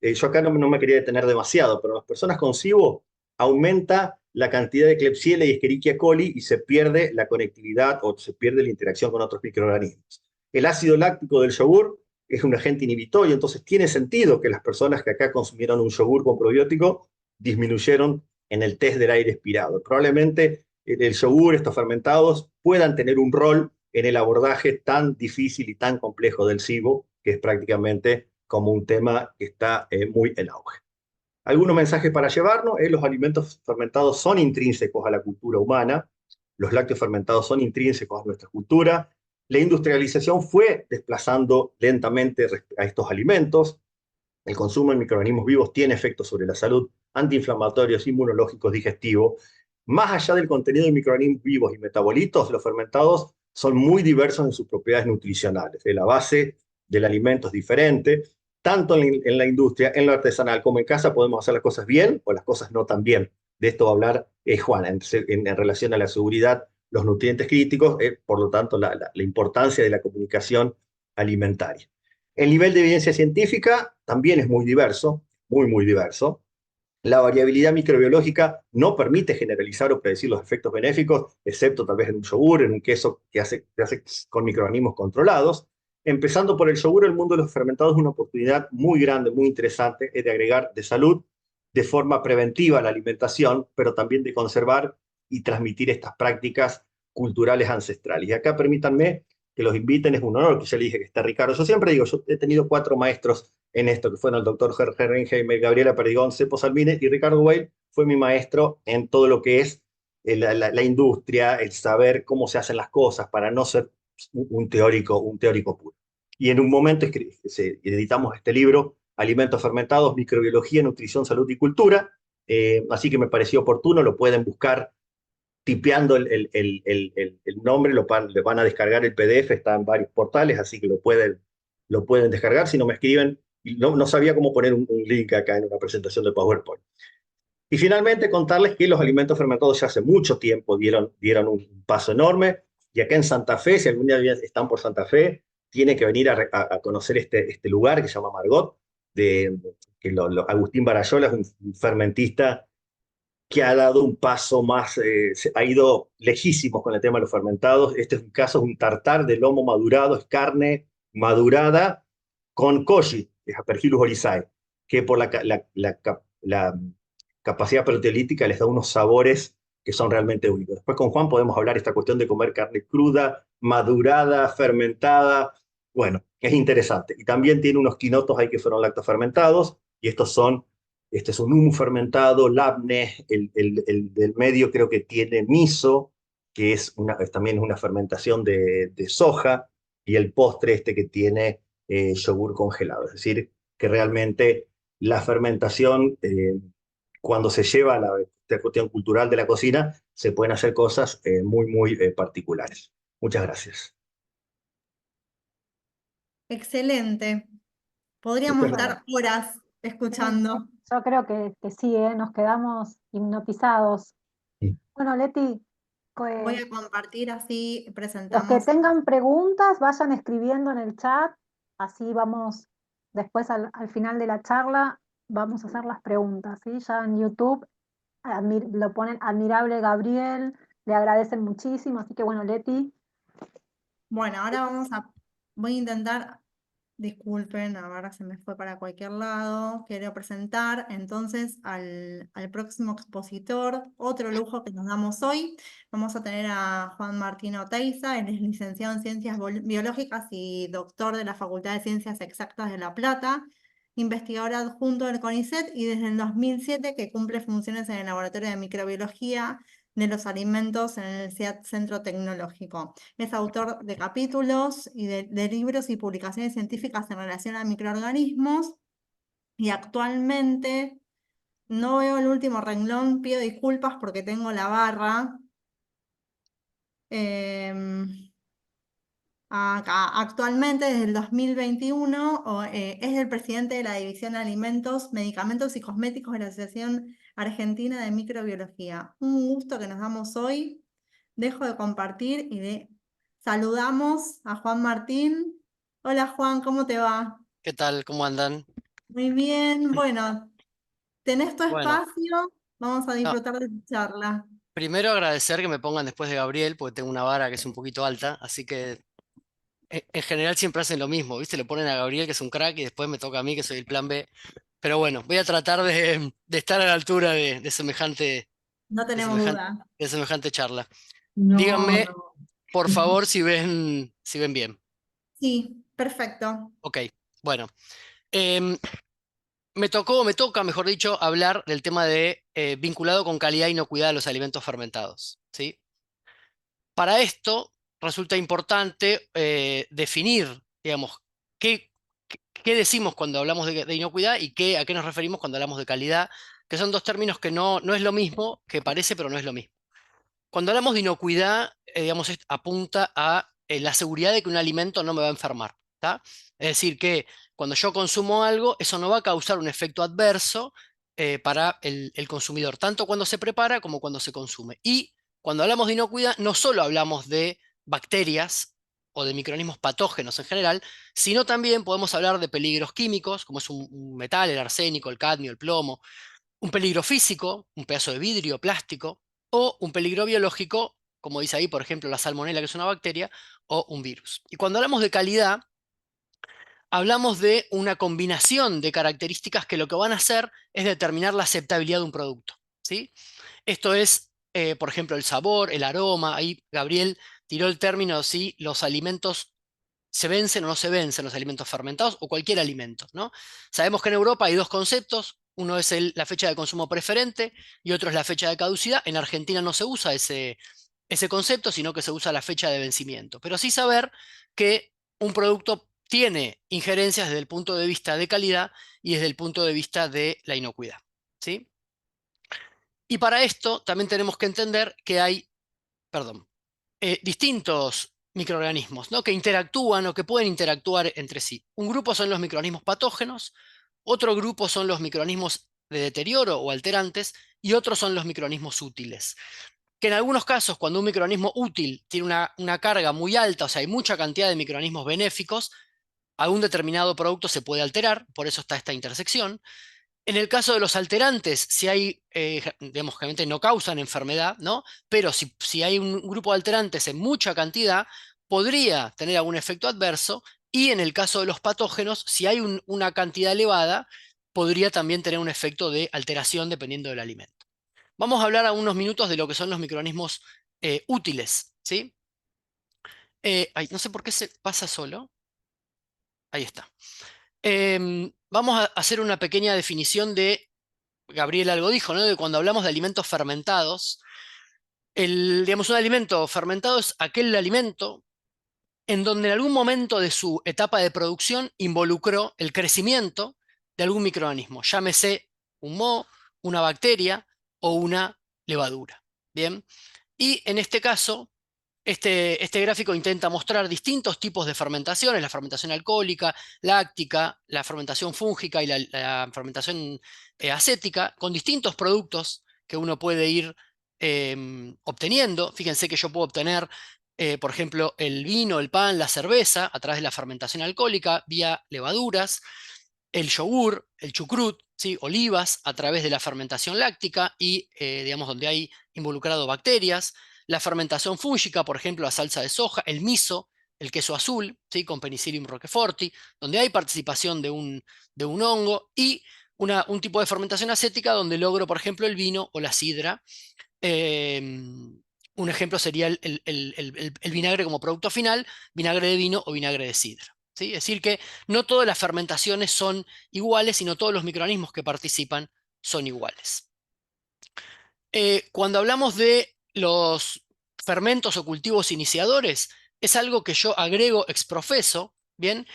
yo acá no me quería detener demasiado, pero las personas con SIBO aumenta la cantidad de Klebsiella y Escherichia coli y se pierde la conectividad o se pierde la interacción con otros microorganismos. El ácido láctico del yogur es un agente inhibitorio, entonces tiene sentido que las personas que acá consumieron un yogur con probiótico disminuyeron en el test del aire expirado. Probablemente el yogur, estos fermentados, puedan tener un rol en el abordaje tan difícil y tan complejo del SIBO, que es prácticamente como un tema que está muy en auge. Algunos mensajes para llevarnos: los alimentos fermentados son intrínsecos a la cultura humana, los lácteos fermentados son intrínsecos a nuestra cultura, la industrialización fue desplazando lentamente a estos alimentos, el consumo de microorganismos vivos tiene efectos sobre la salud, antiinflamatorios, inmunológicos, digestivos. Más allá del contenido de microorganismos vivos y metabolitos, los fermentados son muy diversos en sus propiedades nutricionales. La base del alimento es diferente. Tanto en la industria, en lo artesanal, como en casa podemos hacer las cosas bien o las cosas no tan bien. De esto va a hablar Juan en relación a la seguridad, los nutrientes críticos, por lo tanto, la importancia de la comunicación alimentaria. El nivel de evidencia científica también es muy diverso, muy, muy diverso. La variabilidad microbiológica no permite generalizar o predecir los efectos benéficos, excepto tal vez en un yogur, en un queso que hace con microorganismos controlados. Empezando por el yogur, el mundo de los fermentados es una oportunidad muy grande, muy interesante, es de agregar de salud de forma preventiva a la alimentación, pero también de conservar y transmitir estas prácticas culturales ancestrales. Y acá permítanme que los inviten, es un honor que ya le dije que está Ricardo. Yo siempre digo, yo he tenido 4 maestros en esto, que fueron el doctor Herrenheimer, Gabriela Perdigón, Cepo Salmines y Ricardo Weil fue mi maestro en todo lo que es la industria, el saber cómo se hacen las cosas para no ser un teórico puro. Y en un momento editamos este libro, Alimentos Fermentados, Microbiología, Nutrición, Salud y Cultura, así que me pareció oportuno, lo pueden buscar tipeando el nombre, le van a descargar el PDF, está en varios portales, así que lo pueden descargar. Si no me escriben, no sabía cómo poner un link acá en una presentación de PowerPoint. Y finalmente contarles que los alimentos fermentados ya hace mucho tiempo dieron un paso enorme, y acá en Santa Fe, si algún día están por Santa Fe, tienen que venir a conocer este lugar que se llama Margot, que Agustín Barayola es un fermentista que ha dado un paso más, ha ido lejísimos con el tema de los fermentados. Este es un caso, es un tartar de lomo madurado, es carne madurada con koji, es Aspergillus oryzae, que por la capacidad proteolítica les da unos sabores que son realmente únicos. Después con Juan podemos hablar esta cuestión de comer carne cruda, madurada, fermentada. Bueno, es interesante. Y también tiene unos quinotos ahí que fueron lactofermentados, y este es un humo fermentado, labne, el del medio creo que tiene miso, que también es una fermentación de soja, y el postre que tiene yogur congelado. Es decir, que realmente la fermentación, cuando se lleva a la cuestión cultural de la cocina, se pueden hacer cosas muy, muy particulares. Muchas gracias. Excelente. Podríamos Muchas gracias. estar horas escuchando. Yo creo que sí, nos quedamos hipnotizados. Bueno, Leti, Voy pues, a compartir así, los que presentamos. tengan preguntas, vayan escribiendo en el chat, así vamos, después al final de la charla, vamos a hacer las preguntas, ¿sí? Ya en YouTube lo ponen admirable Gabriel, le agradecen muchísimo, así que bueno, Leti. Bueno, ahora voy a intentar Disculpen, ahora se me fue para cualquier lado. Quiero presentar entonces al próximo expositor, otro lujo que nos damos hoy. Vamos a tener a Juan Martín Oteiza, él es licenciado en Ciencias Biológicas y doctor de la Facultad de Ciencias Exactas de La Plata, investigador adjunto del CONICET y desde el 2007 que cumple funciones en el Laboratorio de Microbiología de los Alimentos en el CIAT Centro Tecnológico. Es autor de capítulos y de libros y publicaciones científicas en relación a microorganismos y actualmente no veo el último renglón, pido disculpas porque tengo la barra. Acá, actualmente, desde el 2021, es el presidente de la División de Alimentos, Medicamentos y Cosméticos de la Asociación Argentina de Microbiología. Un gusto que nos damos hoy. Dejo de compartir y saludamos a Juan Martín. Hola Juan, ¿cómo te va? ¿Qué tal? ¿Cómo andan? Muy bien, bueno, tenés tu Bueno, espacio, vamos a no, disfrutar de tu charla. primero agradecer que me pongan después de Gabriel, porque tengo una vara que es un poquito alta, así que en general siempre hacen lo mismo, ¿viste? Le ponen a Gabriel, que es un crack, y después me toca a mí, que soy el plan B. Pero bueno, voy a tratar de estar a la altura No de tenemos semejante, duda. de semejante charla. No, Díganme, no. por favor, si ven bien. Sí, perfecto. Ok, bueno. Em, me toca, mejor dicho, hablar del tema de vinculado con calidad y inocuidad de los alimentos fermentados, ¿sí? Para esto resulta importante definir, digamos, qué decimos cuando hablamos de inocuidad y a qué nos referimos cuando hablamos de calidad, que son dos términos que no es lo mismo, que parece, pero no es lo mismo. Cuando hablamos de inocuidad, digamos, apunta a la seguridad de que un alimento no me va a enfermar, ¿tá? Es decir, que cuando yo consumo algo, eso no va a causar un efecto adverso para el consumidor, tanto cuando se prepara como cuando se consume. Y cuando hablamos de inocuidad, no solo hablamos de bacterias o de microorganismos patógenos en general, sino también podemos hablar de peligros químicos, como es un metal, el arsénico, el cadmio, el plomo, un peligro físico, un pedazo de vidrio, plástico, o un peligro biológico, como dice ahí, por ejemplo, la salmonela, que es una bacteria, o un virus. Y cuando hablamos de calidad, hablamos de una combinación de características que lo que van a hacer es determinar la aceptabilidad de un producto, ¿sí? Esto es, por ejemplo, el sabor, el aroma. Ahí Gabriel tiró el término si los alimentos se vencen o no se vencen, los alimentos fermentados o cualquier alimento, ¿no? Sabemos que en Europa hay dos conceptos. Uno es la fecha de consumo preferente y otro es la fecha de caducidad. En Argentina no se usa ese concepto, sino que se usa la fecha de vencimiento. Pero sí saber que un producto tiene injerencias desde el punto de vista de calidad y desde el punto de vista de la inocuidad, ¿sí? Y para esto también tenemos que entender que hay, perdón, distintos microorganismos, ¿no? Que interactúan o que pueden interactuar entre sí. Un grupo son los microorganismos patógenos, otro grupo son los microorganismos de deterioro o alterantes y otros son los microorganismos útiles. Que en algunos casos, cuando un microorganismo útil tiene una carga muy alta, o sea, hay mucha cantidad de microorganismos benéficos, algún determinado producto se puede alterar, por eso está esta intersección. En el caso de los alterantes, si hay, digamos, generalmente no causan enfermedad, ¿no? Pero si hay un grupo de alterantes en mucha cantidad, podría tener algún efecto adverso. Y en el caso de los patógenos, si hay una cantidad elevada, podría también tener un efecto de alteración dependiendo del alimento. Vamos a hablar a unos minutos de lo que son los microorganismos útiles, ¿sí? Ay, no sé por qué se pasa solo. Ahí está. Vamos a hacer una pequeña definición de Gabriel algo dijo, ¿no? De cuando hablamos de alimentos fermentados, digamos, un alimento fermentado es aquel alimento en donde en algún momento de su etapa de producción involucró el crecimiento de algún microorganismo, llámese un moho, una bacteria o una levadura. Bien, y en este caso, este gráfico intenta mostrar distintos tipos de fermentaciones: la fermentación alcohólica, láctica, la fermentación fúngica y la fermentación acética, con distintos productos que uno puede ir obteniendo. Fíjense que yo puedo obtener, por ejemplo, el vino, el pan, la cerveza, a través de la fermentación alcohólica, vía levaduras, el yogur, el chucrut, ¿sí? Olivas, a través de la fermentación láctica y, digamos, donde hay involucrado bacterias. La fermentación fúngica, por ejemplo, la salsa de soja, el miso, el queso azul, ¿sí? Con Penicillium roqueforti, donde hay participación de un hongo, y un tipo de fermentación acética donde logro, por ejemplo, el vino o la sidra. Un ejemplo sería el vinagre como producto final, vinagre de vino o vinagre de sidra, ¿sí? Es decir, que no todas las fermentaciones son iguales, sino todos los microorganismos que participan son iguales. Cuando hablamos de los fermentos o cultivos iniciadores, es algo que yo agrego ex profeso, ¿bien?,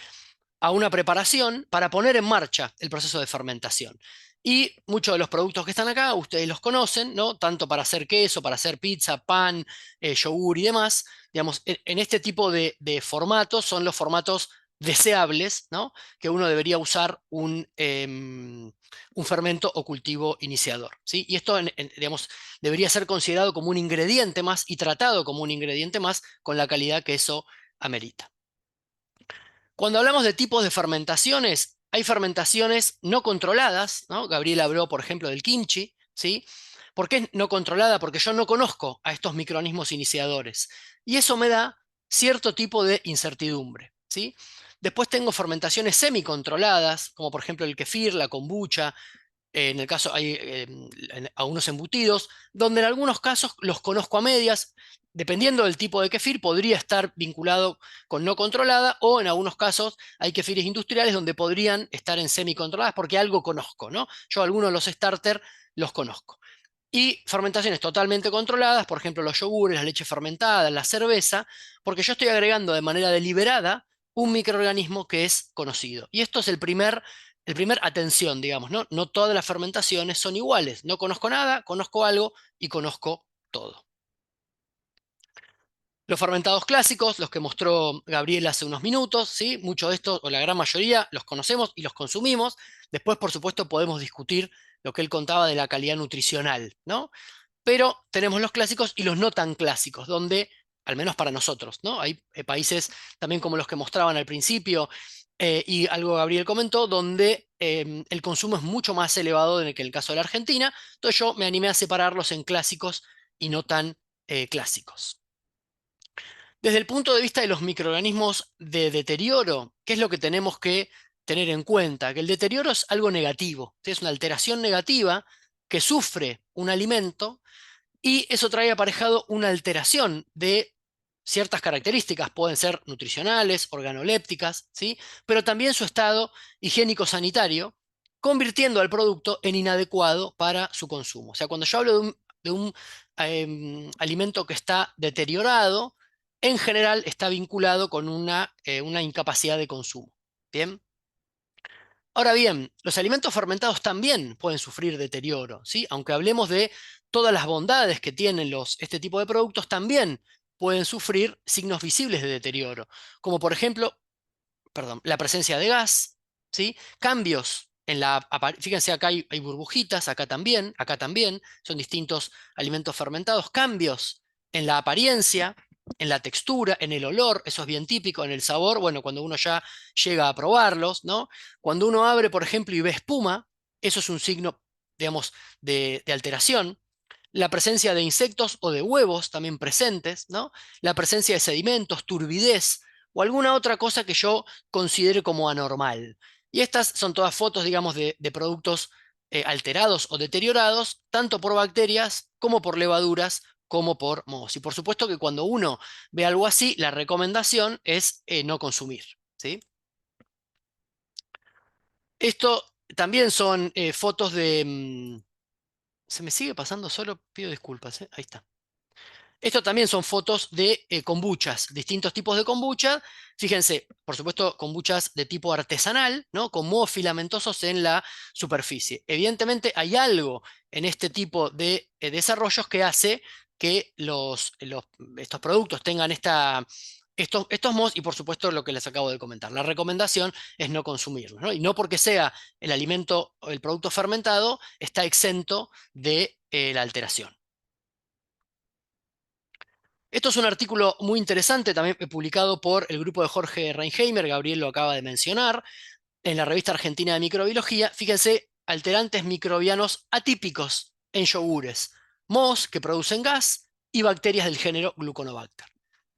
a una preparación para poner en marcha el proceso de fermentación. Y muchos de los productos que están acá, ustedes los conocen, ¿no? Tanto para hacer queso, para hacer pizza, pan, yogur y demás. Digamos, en este tipo de formatos son los formatos deseables, ¿no? Que uno debería usar un fermento o cultivo iniciador, ¿sí? Y esto, digamos, debería ser considerado como un ingrediente más y tratado como un ingrediente más con la calidad que eso amerita. Cuando hablamos de tipos de fermentaciones, hay fermentaciones no controladas, ¿no? Gabriel habló, por ejemplo, del kimchi, ¿sí? ¿Por qué es no controlada? Porque yo no conozco a estos microorganismos iniciadores. Y eso me da cierto tipo de incertidumbre, ¿sí? Después tengo fermentaciones semicontroladas, como por ejemplo el kefir, la kombucha. En el caso hay algunos embutidos, donde en algunos casos los conozco a medias. Dependiendo del tipo de kefir, podría estar vinculado con no controlada, o en algunos casos hay kefires industriales donde podrían estar en semicontroladas porque algo conozco, ¿no? Yo algunos de los starter los conozco. Y fermentaciones totalmente controladas, por ejemplo los yogures, la leche fermentada, la cerveza, porque yo estoy agregando de manera deliberada un microorganismo que es conocido. Y esto es el primer atención, digamos, ¿no? No todas las fermentaciones son iguales. No conozco nada, conozco algo y conozco todo. Los fermentados clásicos, los que mostró Gabriel hace unos minutos, ¿sí? Muchos de estos, o la gran mayoría, los conocemos y los consumimos. Después, por supuesto, podemos discutir lo que él contaba de la calidad nutricional, ¿no? Pero tenemos los clásicos y los no tan clásicos, donde, al menos para nosotros, ¿no? Hay países también como los que mostraban al principio, y algo Gabriel comentó, donde el consumo es mucho más elevado que en el caso de la Argentina. Entonces yo me animé a separarlos en clásicos y no tan clásicos. Desde el punto de vista de los microorganismos de deterioro, ¿qué es lo que tenemos que tener en cuenta? Que el deterioro es algo negativo, ¿sí? Es una alteración negativa que sufre un alimento, y eso trae aparejado una alteración de ciertas características, pueden ser nutricionales, organolépticas, ¿sí? Pero también su estado higiénico-sanitario, convirtiendo al producto en inadecuado para su consumo. O sea, cuando yo hablo de un alimento que está deteriorado, en general está vinculado con una incapacidad de consumo. ¿Bien? Ahora bien, los alimentos fermentados también pueden sufrir deterioro, ¿sí? Aunque hablemos de todas las bondades que tienen este tipo de productos, también pueden sufrir signos visibles de deterioro, como por ejemplo, la presencia de gas, ¿sí? Cambios fíjense, acá hay burbujitas, acá también, son distintos alimentos fermentados, cambios en la apariencia, en la textura, en el olor, eso es bien típico, en el sabor, bueno, cuando uno ya llega a probarlos, ¿no? Cuando uno abre, por ejemplo, y ve espuma, eso es un signo, digamos, de alteración. La presencia de insectos o de huevos también presentes, ¿no? La presencia de sedimentos, turbidez o alguna otra cosa que yo considere como anormal. Y estas son todas fotos, digamos, de productos alterados o deteriorados, tanto por bacterias como por levaduras, como por mohos. Y por supuesto que cuando uno ve algo así, la recomendación es no consumir, ¿sí? Esto también son fotos de... ¿Se me sigue pasando solo? Pido disculpas, ¿eh? Ahí está. Esto también son fotos de kombuchas, distintos tipos de kombucha. Fíjense, por supuesto, kombuchas de tipo artesanal, ¿no? Con mohos filamentosos en la superficie. Evidentemente hay algo en este tipo de desarrollos que hace que estos productos tengan estos mohos, y por supuesto lo que les acabo de comentar. La recomendación es no consumirlos, ¿no? Y no porque sea el alimento o el producto fermentado está exento de la alteración. Esto es un artículo muy interesante, también publicado por el grupo de Jorge Reinheimer, Gabriel lo acaba de mencionar, en la revista Argentina de Microbiología. Fíjense, alterantes microbianos atípicos en yogures, mohos que producen gas y bacterias del género Gluconobacter.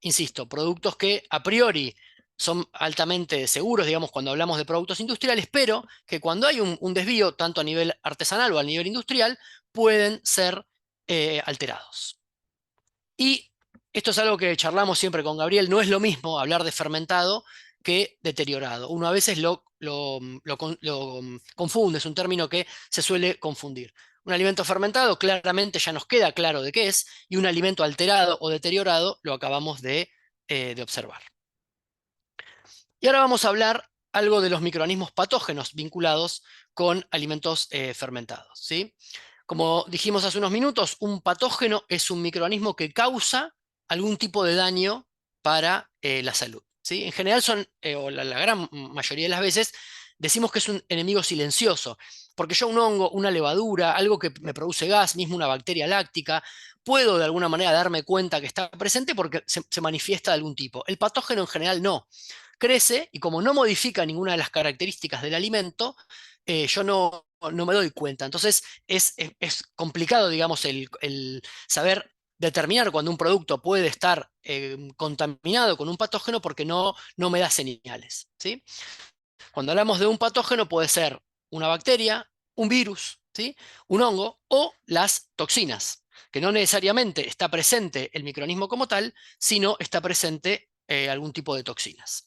insisto, productos que a priori son altamente seguros, digamos, cuando hablamos de productos industriales, pero que cuando hay un desvío, tanto a nivel artesanal o a nivel industrial, pueden ser alterados. Y esto es algo que charlamos siempre con Gabriel, no es lo mismo hablar de fermentado que deteriorado. Uno a veces lo confunde, es un término que se suele confundir. Un alimento fermentado claramente ya nos queda claro de qué es, y un alimento alterado o deteriorado lo acabamos de observar. Y ahora vamos a hablar algo de los microorganismos patógenos vinculados con alimentos fermentados, ¿sí? Como dijimos hace unos minutos, un patógeno es un microorganismo que causa algún tipo de daño para la salud, ¿sí? En general son, o la gran mayoría de las veces, decimos que es un enemigo silencioso, porque yo un hongo, una levadura, algo que me produce gas, mismo una bacteria láctica, puedo de alguna manera darme cuenta que está presente porque se manifiesta de algún tipo. El patógeno en general no. Crece y como no modifica ninguna de las características del alimento, yo no me doy cuenta. Entonces es complicado, digamos, el saber determinar cuando un producto puede estar contaminado con un patógeno porque no me da señales, ¿sí? Cuando hablamos de un patógeno puede ser una bacteria, un virus, ¿sí? Un hongo o las toxinas, que no necesariamente está presente el microorganismo como tal, sino está presente algún tipo de toxinas.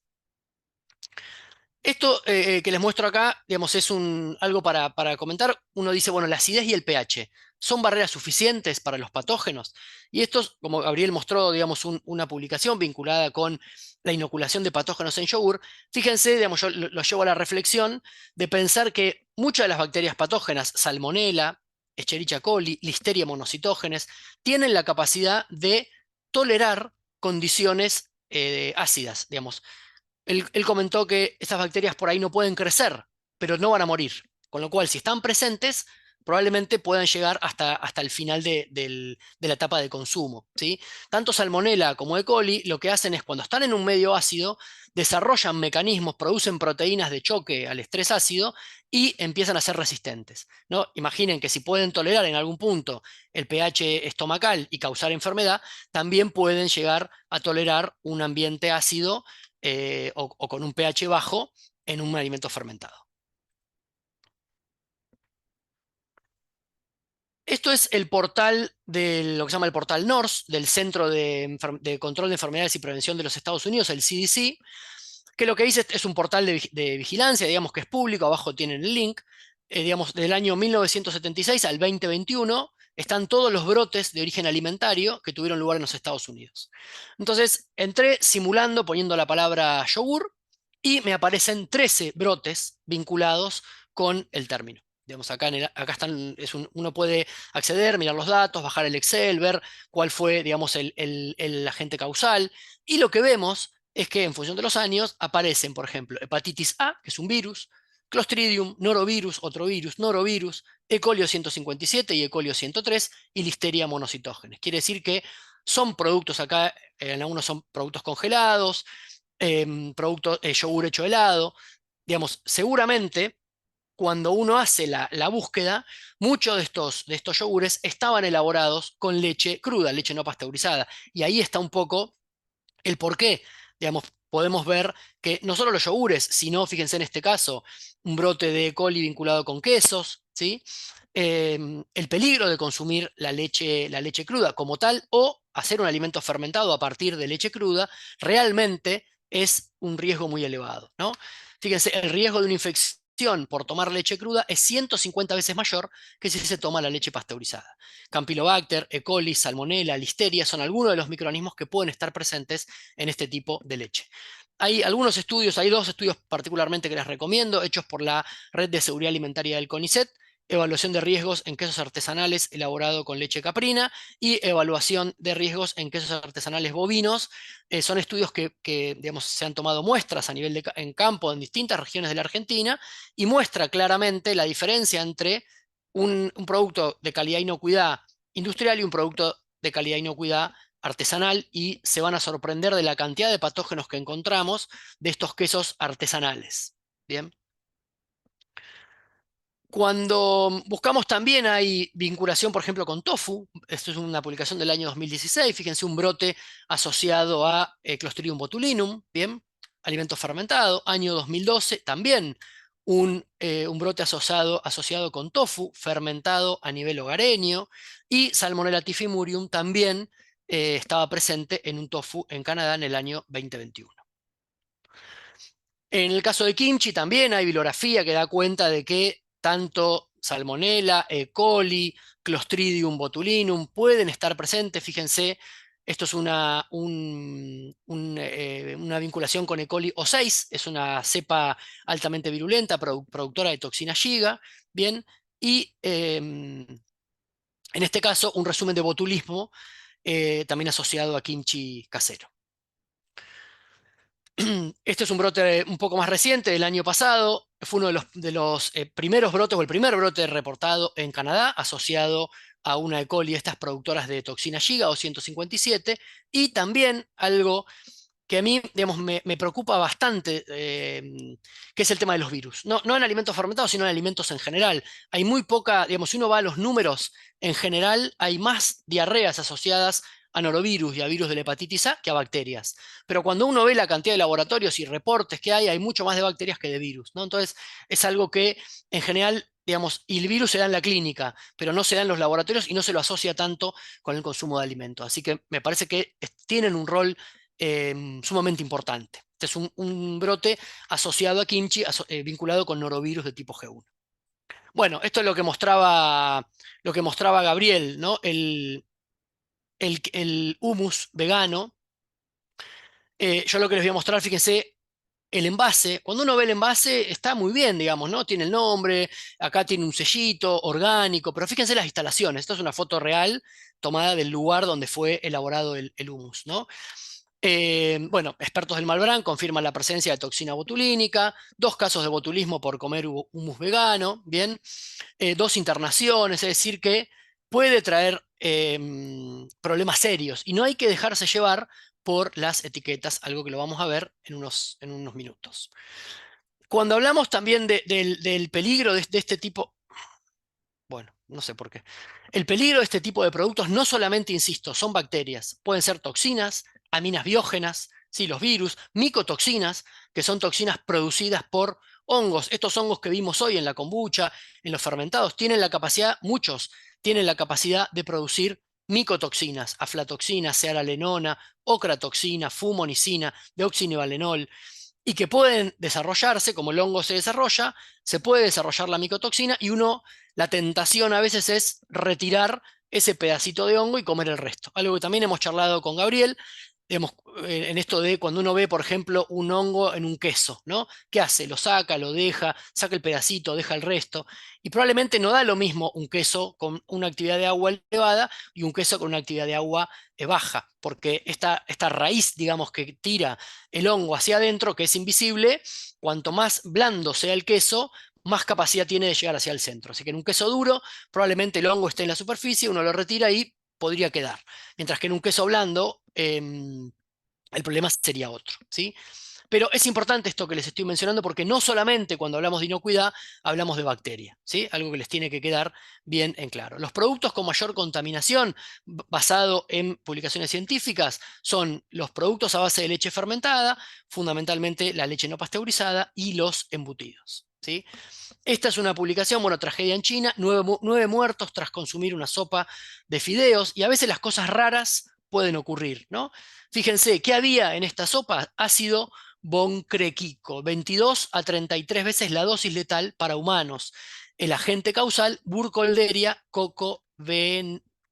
Esto que les muestro acá, digamos, es algo para comentar. Uno dice, bueno, la acidez y el pH, ¿son barreras suficientes para los patógenos? Y esto, como Gabriel mostró, digamos, una publicación vinculada con la inoculación de patógenos en yogur. Fíjense, digamos, yo lo llevo a la reflexión de pensar que muchas de las bacterias patógenas, Salmonella, Escherichia coli, Listeria monocytogenes, tienen la capacidad de tolerar condiciones ácidas, digamos. Él comentó que estas bacterias por ahí no pueden crecer, pero no van a morir. Con lo cual, si están presentes, probablemente puedan llegar hasta el final de la etapa de consumo, ¿sí? Tanto Salmonella como E. coli lo que hacen es cuando están en un medio ácido, desarrollan mecanismos, producen proteínas de choque al estrés ácido y empiezan a ser resistentes, ¿no? Imaginen que si pueden tolerar en algún punto el pH estomacal y causar enfermedad, también pueden llegar a tolerar un ambiente ácido o con un pH bajo en un alimento fermentado. Esto es el portal de lo que se llama el portal NORS, del Centro de Control de Enfermedades y Prevención de los Estados Unidos, el CDC, que lo que dice es un portal de vigilancia, digamos que es público, abajo tienen el link, digamos, del año 1976 al 2021, están todos los brotes de origen alimentario que tuvieron lugar en los Estados Unidos. Entonces, entré simulando, poniendo la palabra yogur, y me aparecen 13 brotes vinculados con el término. Digamos, acá están, uno puede acceder, mirar los datos, bajar el Excel, ver cuál fue, digamos, el agente causal, y lo que vemos es que en función de los años aparecen, por ejemplo, hepatitis A, que es un virus, Clostridium, norovirus, otro virus, norovirus, E. coli 157 y E. coli 103 y Listeria monocytogenes. Quiere decir que son productos acá, en algunos son productos congelados, productos, yogur hecho helado. Digamos, seguramente cuando uno hace la búsqueda, muchos de estos yogures estaban elaborados con leche cruda, leche no pasteurizada. Y ahí está un poco el por qué, digamos, podemos ver que no solo los yogures, sino, fíjense en este caso, un brote de E. coli vinculado con quesos, ¿sí? El peligro de consumir la leche cruda como tal o hacer un alimento fermentado a partir de leche cruda realmente es un riesgo muy elevado, ¿no? Fíjense, el riesgo de una infección por tomar leche cruda es 150 veces mayor que si se toma la leche pasteurizada. Campylobacter, E. coli, Salmonella, Listeria son algunos de los microorganismos que pueden estar presentes en este tipo de leche. Hay algunos estudios, hay dos estudios particularmente que les recomiendo, hechos por la Red de Seguridad Alimentaria del CONICET: evaluación de riesgos en quesos artesanales elaborado con leche caprina y evaluación de riesgos en quesos artesanales bovinos. Son estudios que, digamos, se han tomado muestras a nivel en campo en distintas regiones de la Argentina y muestra claramente la diferencia entre un producto de calidad e inocuidad industrial y un producto de calidad e inocuidad artesanal, y se van a sorprender de la cantidad de patógenos que encontramos de estos quesos artesanales. Bien. Cuando buscamos también hay vinculación, por ejemplo, con tofu. Esto es una publicación del año 2016. Fíjense, un brote asociado a Clostridium botulinum, bien, alimento fermentado. Año 2012, también un brote asociado con tofu fermentado a nivel hogareño. Y Salmonella typhimurium también estaba presente en un tofu en Canadá en el año 2021. En el caso de kimchi también hay bibliografía que da cuenta de que tanto Salmonella, E. coli, Clostridium botulinum pueden estar presentes. Fíjense, esto es una vinculación con E. coli O6, es una cepa altamente virulenta, productora de toxina Shiga, bien, y en este caso un resumen de botulismo también asociado a kimchi casero. Este es un brote un poco más reciente del año pasado. Fue uno de los primeros brotes, o el primer brote reportado en Canadá, asociado a una E. coli, estas productoras de toxina Shiga o 157, y también algo que a mí, digamos, me preocupa bastante, que es el tema de los virus. No en alimentos fermentados, sino en alimentos en general. Hay muy poca, digamos, si uno va a los números, en general hay más diarreas asociadas a norovirus y a virus de la hepatitis A que a bacterias. Pero cuando uno ve la cantidad de laboratorios y reportes que hay mucho más de bacterias que de virus, ¿no? Entonces, es algo que en general, digamos, y el virus se da en la clínica, pero no se da en los laboratorios y no se lo asocia tanto con el consumo de alimentos. Así que me parece que tienen un rol sumamente importante. Este es un brote asociado a kimchi, vinculado con norovirus de tipo G1. Bueno, esto es lo que mostraba Gabriel, ¿no? El hummus vegano. Yo lo que les voy a mostrar, fíjense, el envase. Cuando uno ve el envase está muy bien, digamos, ¿no? Tiene el nombre, acá tiene un sellito orgánico, pero fíjense las instalaciones. Esta es una foto real tomada del lugar donde fue elaborado el hummus, ¿no? Bueno, expertos del Malbrán confirman la presencia de toxina botulínica, 2 casos de botulismo por comer hummus vegano, bien, 2 internaciones, es decir, que puede traer problemas serios y no hay que dejarse llevar por las etiquetas, algo que lo vamos a ver en unos minutos. Cuando hablamos también del peligro de este tipo, bueno, no sé por qué. El peligro de este tipo de productos no solamente, insisto, son bacterias, pueden ser toxinas, aminas biógenas, sí, los virus, micotoxinas, que son toxinas producidas por hongos. Estos hongos que vimos hoy en la kombucha, en los fermentados, tienen la capacidad, muchos tienen la capacidad de producir micotoxinas, aflatoxina, cearalenona, ocratoxina, fumonicina, deoxinivalenol, y que pueden desarrollarse, como el hongo se desarrolla, se puede desarrollar la micotoxina y la tentación a veces es retirar ese pedacito de hongo y comer el resto. Algo que también hemos charlado con Gabriel, en esto de cuando uno ve, por ejemplo, un hongo en un queso, ¿no? ¿Qué hace? Lo saca, lo deja, saca el pedacito, deja el resto. Y probablemente no da lo mismo un queso con una actividad de agua elevada y un queso con una actividad de agua baja, porque esta raíz, digamos, que tira el hongo hacia adentro, que es invisible, cuanto más blando sea el queso, más capacidad tiene de llegar hacia el centro. Así que en un queso duro, probablemente el hongo esté en la superficie, uno lo retira y podría quedar. Mientras que en un queso blando, el problema sería otro, ¿sí? Pero es importante esto que les estoy mencionando porque no solamente cuando hablamos de inocuidad hablamos de bacteria, ¿sí? Algo que les tiene que quedar bien en claro. Los productos con mayor contaminación, basado en publicaciones científicas, son los productos a base de leche fermentada, fundamentalmente la leche no pasteurizada y los embutidos, ¿sí? Esta es una publicación, bueno, tragedia en China, 9 muertos tras consumir una sopa de fideos, y a veces las cosas raras pueden ocurrir, ¿no? Fíjense, ¿qué había en esta sopa? Ácido boncrequico, 22 a 33 veces la dosis letal para humanos. El agente causal, Burkholderia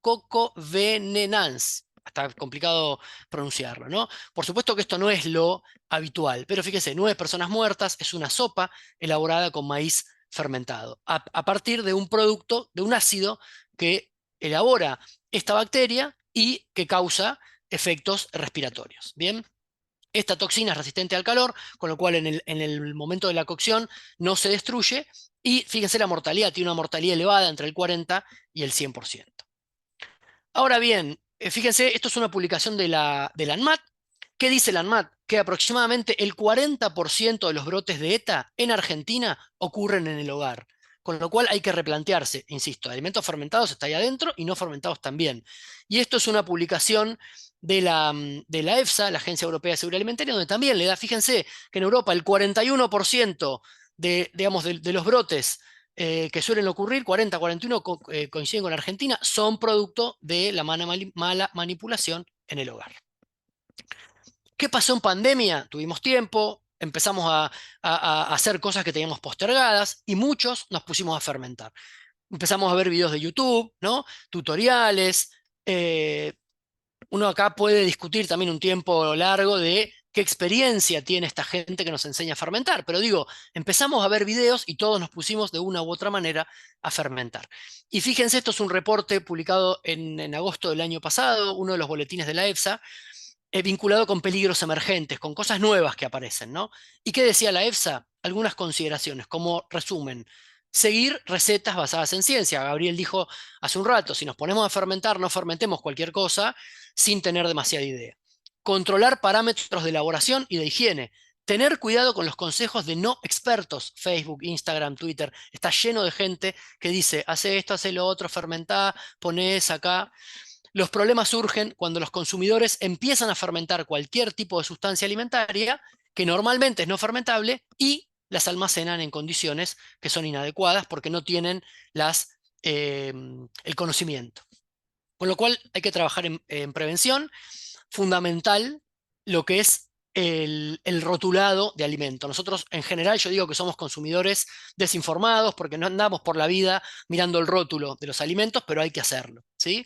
cocovenenans. Está complicado pronunciarlo, ¿no? Por supuesto que esto no es lo habitual, pero fíjense, 9 personas muertas, es una sopa elaborada con maíz fermentado, a partir de un producto, de un ácido que elabora esta bacteria y que causa efectos respiratorios. Bien, esta toxina es resistente al calor, con lo cual en el momento de la cocción no se destruye, y fíjense la mortalidad, tiene una mortalidad elevada entre el 40 y el 100%. Ahora bien, fíjense, esto es una publicación de la ANMAT. ¿Qué dice la ANMAT? Que aproximadamente el 40% de los brotes de ETA en Argentina ocurren en el hogar. Con lo cual hay que replantearse, insisto, alimentos fermentados está ahí adentro y no fermentados también. Y esto es una publicación de la EFSA, la Agencia Europea de Seguridad Alimentaria, donde también le da, fíjense, que en Europa el 41% digamos, de los brotes que suelen ocurrir, 40, 41 coinciden con Argentina, son producto de la mala manipulación en el hogar. ¿Qué pasó en pandemia? Tuvimos tiempo, empezamos a hacer cosas que teníamos postergadas y muchos nos pusimos a fermentar. Empezamos a ver videos de YouTube, ¿no? Tutoriales. Uno acá puede discutir también un tiempo largo de qué experiencia tiene esta gente que nos enseña a fermentar. Pero digo, empezamos a ver videos y todos nos pusimos de una u otra manera a fermentar. Y fíjense, esto es un reporte publicado en agosto del año pasado, uno de los boletines de la EFSA, vinculado con peligros emergentes, con cosas nuevas que aparecen, ¿no? ¿Y qué decía la EFSA? Algunas consideraciones, como resumen. Seguir recetas basadas en ciencia. Gabriel dijo hace un rato, si nos ponemos a fermentar, no fermentemos cualquier cosa sin tener demasiada idea. Controlar parámetros de elaboración y de higiene. Tener cuidado con los consejos de no expertos. Facebook, Instagram, Twitter. Está lleno de gente que dice, hace esto, hace lo otro, fermentá, ponés acá. Los problemas surgen cuando los consumidores empiezan a fermentar cualquier tipo de sustancia alimentaria que normalmente es no fermentable y las almacenan en condiciones que son inadecuadas porque no tienen el conocimiento. Con lo cual hay que trabajar en prevención. Fundamental lo que es el rotulado de alimento. Nosotros en general yo digo que somos consumidores desinformados porque no andamos por la vida mirando el rótulo de los alimentos, pero hay que hacerlo, ¿sí?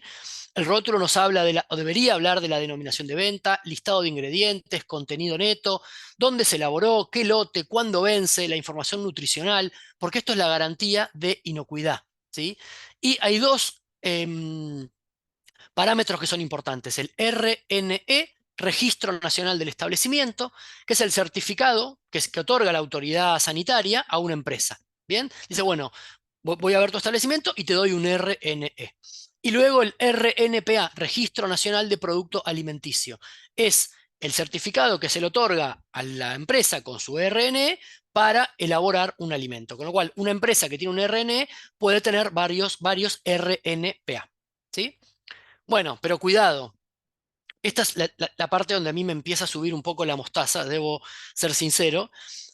El rótulo nos habla o debería hablar de la denominación de venta, listado de ingredientes, contenido neto, dónde se elaboró, qué lote, cuándo vence, la información nutricional, porque esto es la garantía de inocuidad, ¿sí? Y hay dos parámetros que son importantes. El RNE, Registro Nacional del Establecimiento, que es el certificado que otorga la autoridad sanitaria a una empresa. ¿Bien? Dice, bueno, voy a ver tu establecimiento y te doy un RNE. Y luego el RNPA, Registro Nacional de Producto Alimenticio. Es el certificado que se le otorga a la empresa con su RNE para elaborar un alimento. Con lo cual, una empresa que tiene un RNE puede tener varios RNPA. ¿Sí? Bueno, pero cuidado. Esta es la parte donde a mí me empieza a subir un poco la mostaza, debo ser sincero,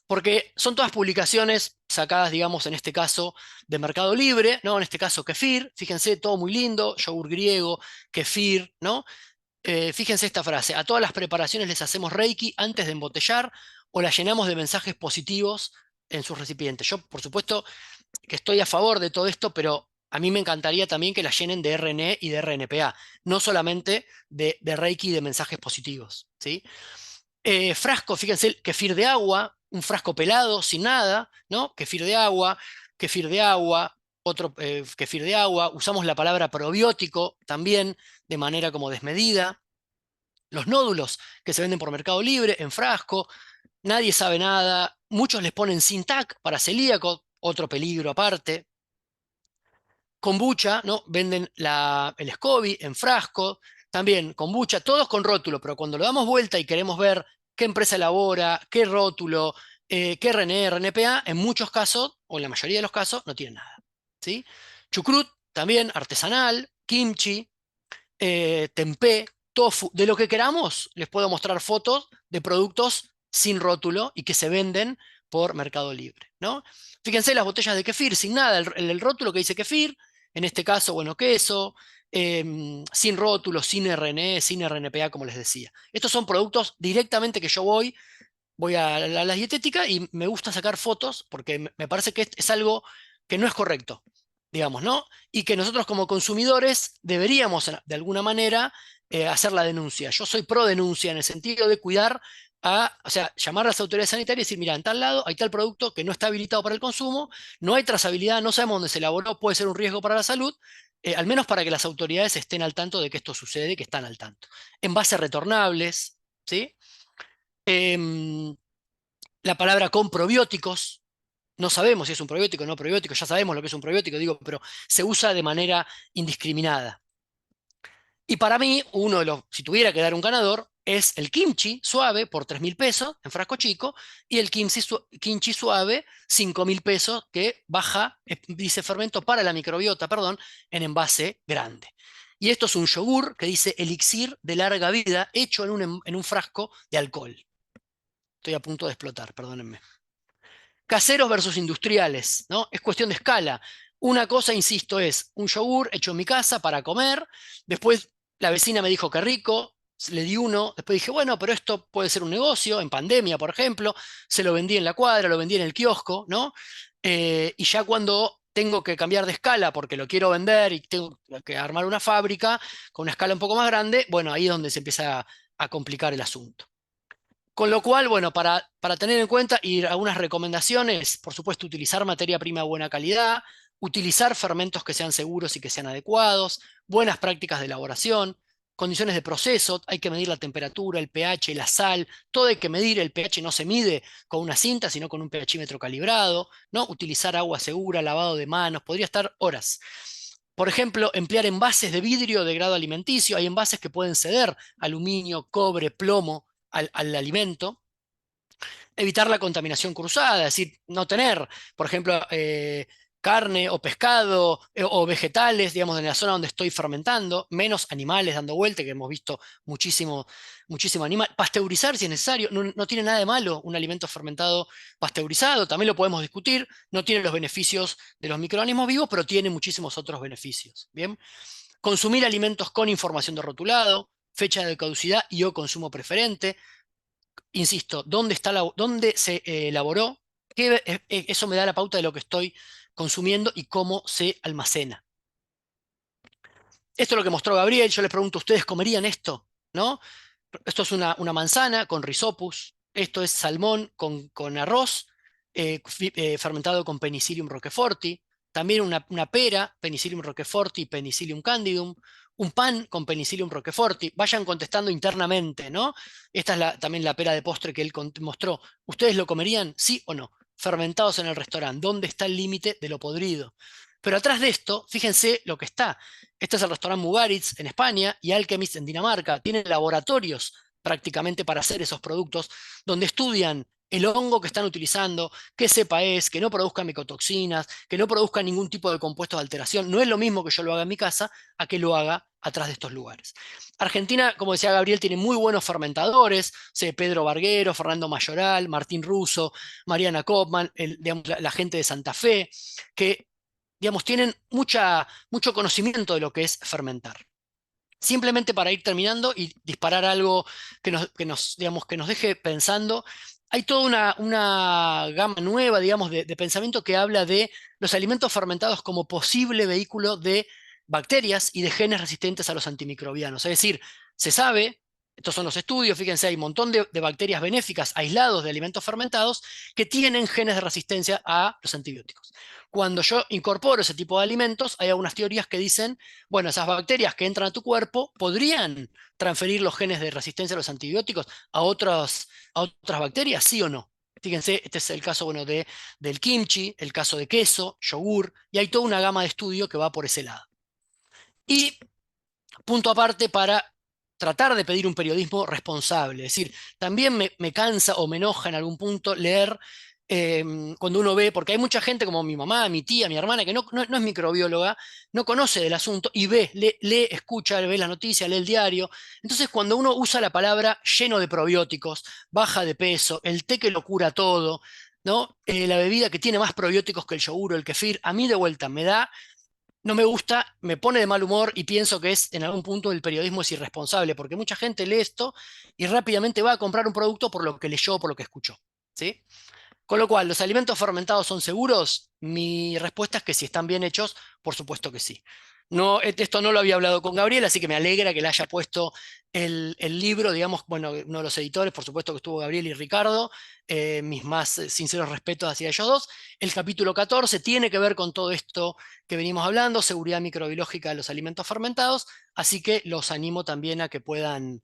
porque son todas publicaciones sacadas, digamos, en este caso de Mercado Libre, ¿no? En este caso kefir, fíjense, todo muy lindo, yogur griego, kefir, ¿no? Fíjense esta frase, a todas las preparaciones les hacemos reiki antes de embotellar o las llenamos de mensajes positivos en sus recipientes. Yo, por supuesto, que estoy a favor de todo esto, pero a mí me encantaría también que la llenen de RNE y de RNPA, no solamente de Reiki y de mensajes positivos, ¿sí? Frasco, fíjense, el kefir de agua, un frasco pelado, sin nada, ¿no? Kefir de agua, otro kefir de agua, usamos la palabra probiótico también de manera como desmedida. Los nódulos que se venden por Mercado Libre en frasco, nadie sabe nada, muchos les ponen sin TAC para celíaco, otro peligro aparte. Kombucha, ¿no? Venden el SCOBY en frasco, también kombucha, todos con rótulo, pero cuando lo damos vuelta y queremos ver qué empresa elabora, qué rótulo, qué RNE, RNPA, en muchos casos, o en la mayoría de los casos, no tiene nada, ¿sí? Chucrut, también artesanal, kimchi, tempeh, tofu, de lo que queramos, les puedo mostrar fotos de productos sin rótulo y que se venden por Mercado Libre, ¿no? Fíjense las botellas de kefir, sin nada, el rótulo que dice kefir, en este caso, bueno, queso, sin rótulo, sin RNE, sin RNPA, como les decía. Estos son productos directamente que yo voy a la dietética y me gusta sacar fotos porque me parece que es algo que no es correcto, digamos, ¿no? Y que nosotros como consumidores deberíamos de alguna manera hacer la denuncia. Yo soy pro denuncia en el sentido de cuidar o sea, llamar a las autoridades sanitarias y decir, mira, en tal lado hay tal producto que no está habilitado para el consumo, no hay trazabilidad, no sabemos dónde se elaboró, puede ser un riesgo para la salud, al menos para que las autoridades estén al tanto de que esto sucede, que están al tanto. Envases retornables, ¿sí? La palabra con probióticos, no sabemos si es un probiótico o no probiótico, ya sabemos lo que es un probiótico, digo, pero se usa de manera indiscriminada. Y para mí, si tuviera que dar un ganador, es el kimchi suave por 3.000 pesos en frasco chico y el kimchi suave 5.000 pesos que baja, dice fermento para la microbiota, perdón, en envase grande. Y esto es un yogur que dice elixir de larga vida hecho en un frasco de alcohol. Estoy a punto de explotar, perdónenme. Caseros versus industriales, ¿no? Es cuestión de escala. Una cosa, insisto, es un yogur hecho en mi casa para comer. Después la vecina me dijo que rico, le di uno. Después dije, bueno, pero esto puede ser un negocio. En pandemia, por ejemplo, se lo vendí en la cuadra, lo vendí en el kiosco, ¿no? Y ya cuando tengo que cambiar de escala porque lo quiero vender y tengo que armar una fábrica con una escala un poco más grande, bueno, ahí es donde se empieza a complicar el asunto. Con lo cual, bueno, para tener en cuenta y algunas recomendaciones, por supuesto, utilizar materia prima de buena calidad, utilizar fermentos que sean seguros y que sean adecuados, buenas prácticas de elaboración, condiciones de proceso, hay que medir la temperatura, el pH, la sal, todo hay que medir, el pH no se mide con una cinta, sino con un pHímetro calibrado, ¿no? Utilizar agua segura, lavado de manos, podría estar horas. Por ejemplo, emplear envases de vidrio de grado alimenticio, hay envases que pueden ceder aluminio, cobre, plomo, al alimento, evitar la contaminación cruzada, es decir, no tener, por ejemplo, carne o pescado o vegetales, digamos, en la zona donde estoy fermentando, menos animales dando vuelta, que hemos visto muchísimo animal. Pasteurizar si es necesario, no tiene nada de malo un alimento fermentado pasteurizado, también lo podemos discutir, no tiene los beneficios de los microorganismos vivos, pero tiene muchísimos otros beneficios. Bien, consumir alimentos con información de rotulado, fecha de caducidad y o consumo preferente. Insisto, dónde se elaboró, eso me da la pauta de lo que estoy consumiendo y cómo se almacena. Esto es lo que mostró Gabriel. Yo les pregunto, ¿ustedes comerían esto? ¿No? Esto es una manzana con risopus. Esto es salmón con arroz fermentado con Penicillium roqueforti. También una pera, Penicillium roqueforti, Penicillium candidum. Un pan con Penicillium roqueforti. Vayan contestando internamente, ¿no? Esta es también la pera de postre que él mostró. ¿Ustedes lo comerían? ¿Sí o no? Fermentados en el restaurante. ¿Dónde está el límite de lo podrido? Pero atrás de esto, fíjense lo que está. Este es el restaurante Mugaritz en España y Alchemist en Dinamarca. Tienen laboratorios prácticamente para hacer esos productos donde estudian el hongo que están utilizando, qué cepa es, que no produzca micotoxinas, que no produzca ningún tipo de compuestos de alteración. No es lo mismo que yo lo haga en mi casa a que lo haga atrás de estos lugares. Argentina, como decía Gabriel, tiene muy buenos fermentadores, Pedro Barguero, Fernando Mayoral, Martín Russo, Mariana Kopman, digamos, la gente de Santa Fe, que digamos, tienen mucho conocimiento de lo que es fermentar. Simplemente para ir terminando y disparar algo digamos, que nos deje pensando, hay toda una gama nueva, digamos, de pensamiento que habla de los alimentos fermentados como posible vehículo de bacterias y de genes resistentes a los antimicrobianos. Es decir, se sabe, estos son los estudios, fíjense, hay un montón de bacterias benéficas aislados de alimentos fermentados que tienen genes de resistencia a los antibióticos. Cuando yo incorporo ese tipo de alimentos, hay algunas teorías que dicen, bueno, esas bacterias que entran a tu cuerpo podrían transferir los genes de resistencia a los antibióticos a otras bacterias, ¿sí o no? Fíjense, este es el caso bueno, del kimchi, el caso de queso, yogur, y hay toda una gama de estudio que va por ese lado. Y punto aparte para tratar de pedir un periodismo responsable. Es decir, también me cansa o me enoja en algún punto leer cuando uno ve, porque hay mucha gente como mi mamá, mi tía, mi hermana, que no es microbióloga, no conoce del asunto y lee, escucha, ve la noticia, lee el diario. Entonces, cuando uno usa la palabra lleno de probióticos, baja de peso, el té que lo cura todo, ¿no? La bebida que tiene más probióticos que el yogur o el kefir, a mí de vuelta no me gusta, me pone de mal humor y pienso que en algún punto el periodismo es irresponsable, porque mucha gente lee esto y rápidamente va a comprar un producto por lo que leyó, por lo que escuchó, ¿sí? Con lo cual, ¿los alimentos fermentados son seguros? Mi respuesta es que si están bien hechos, por supuesto que sí. No, esto no lo había hablado con Gabriel, así que me alegra que le haya puesto el libro, digamos, bueno, uno de los editores, por supuesto que estuvo Gabriel y Ricardo, mis más sinceros respetos hacia ellos dos. El capítulo 14 tiene que ver con todo esto que venimos hablando, seguridad microbiológica de los alimentos fermentados, así que los animo también a que puedan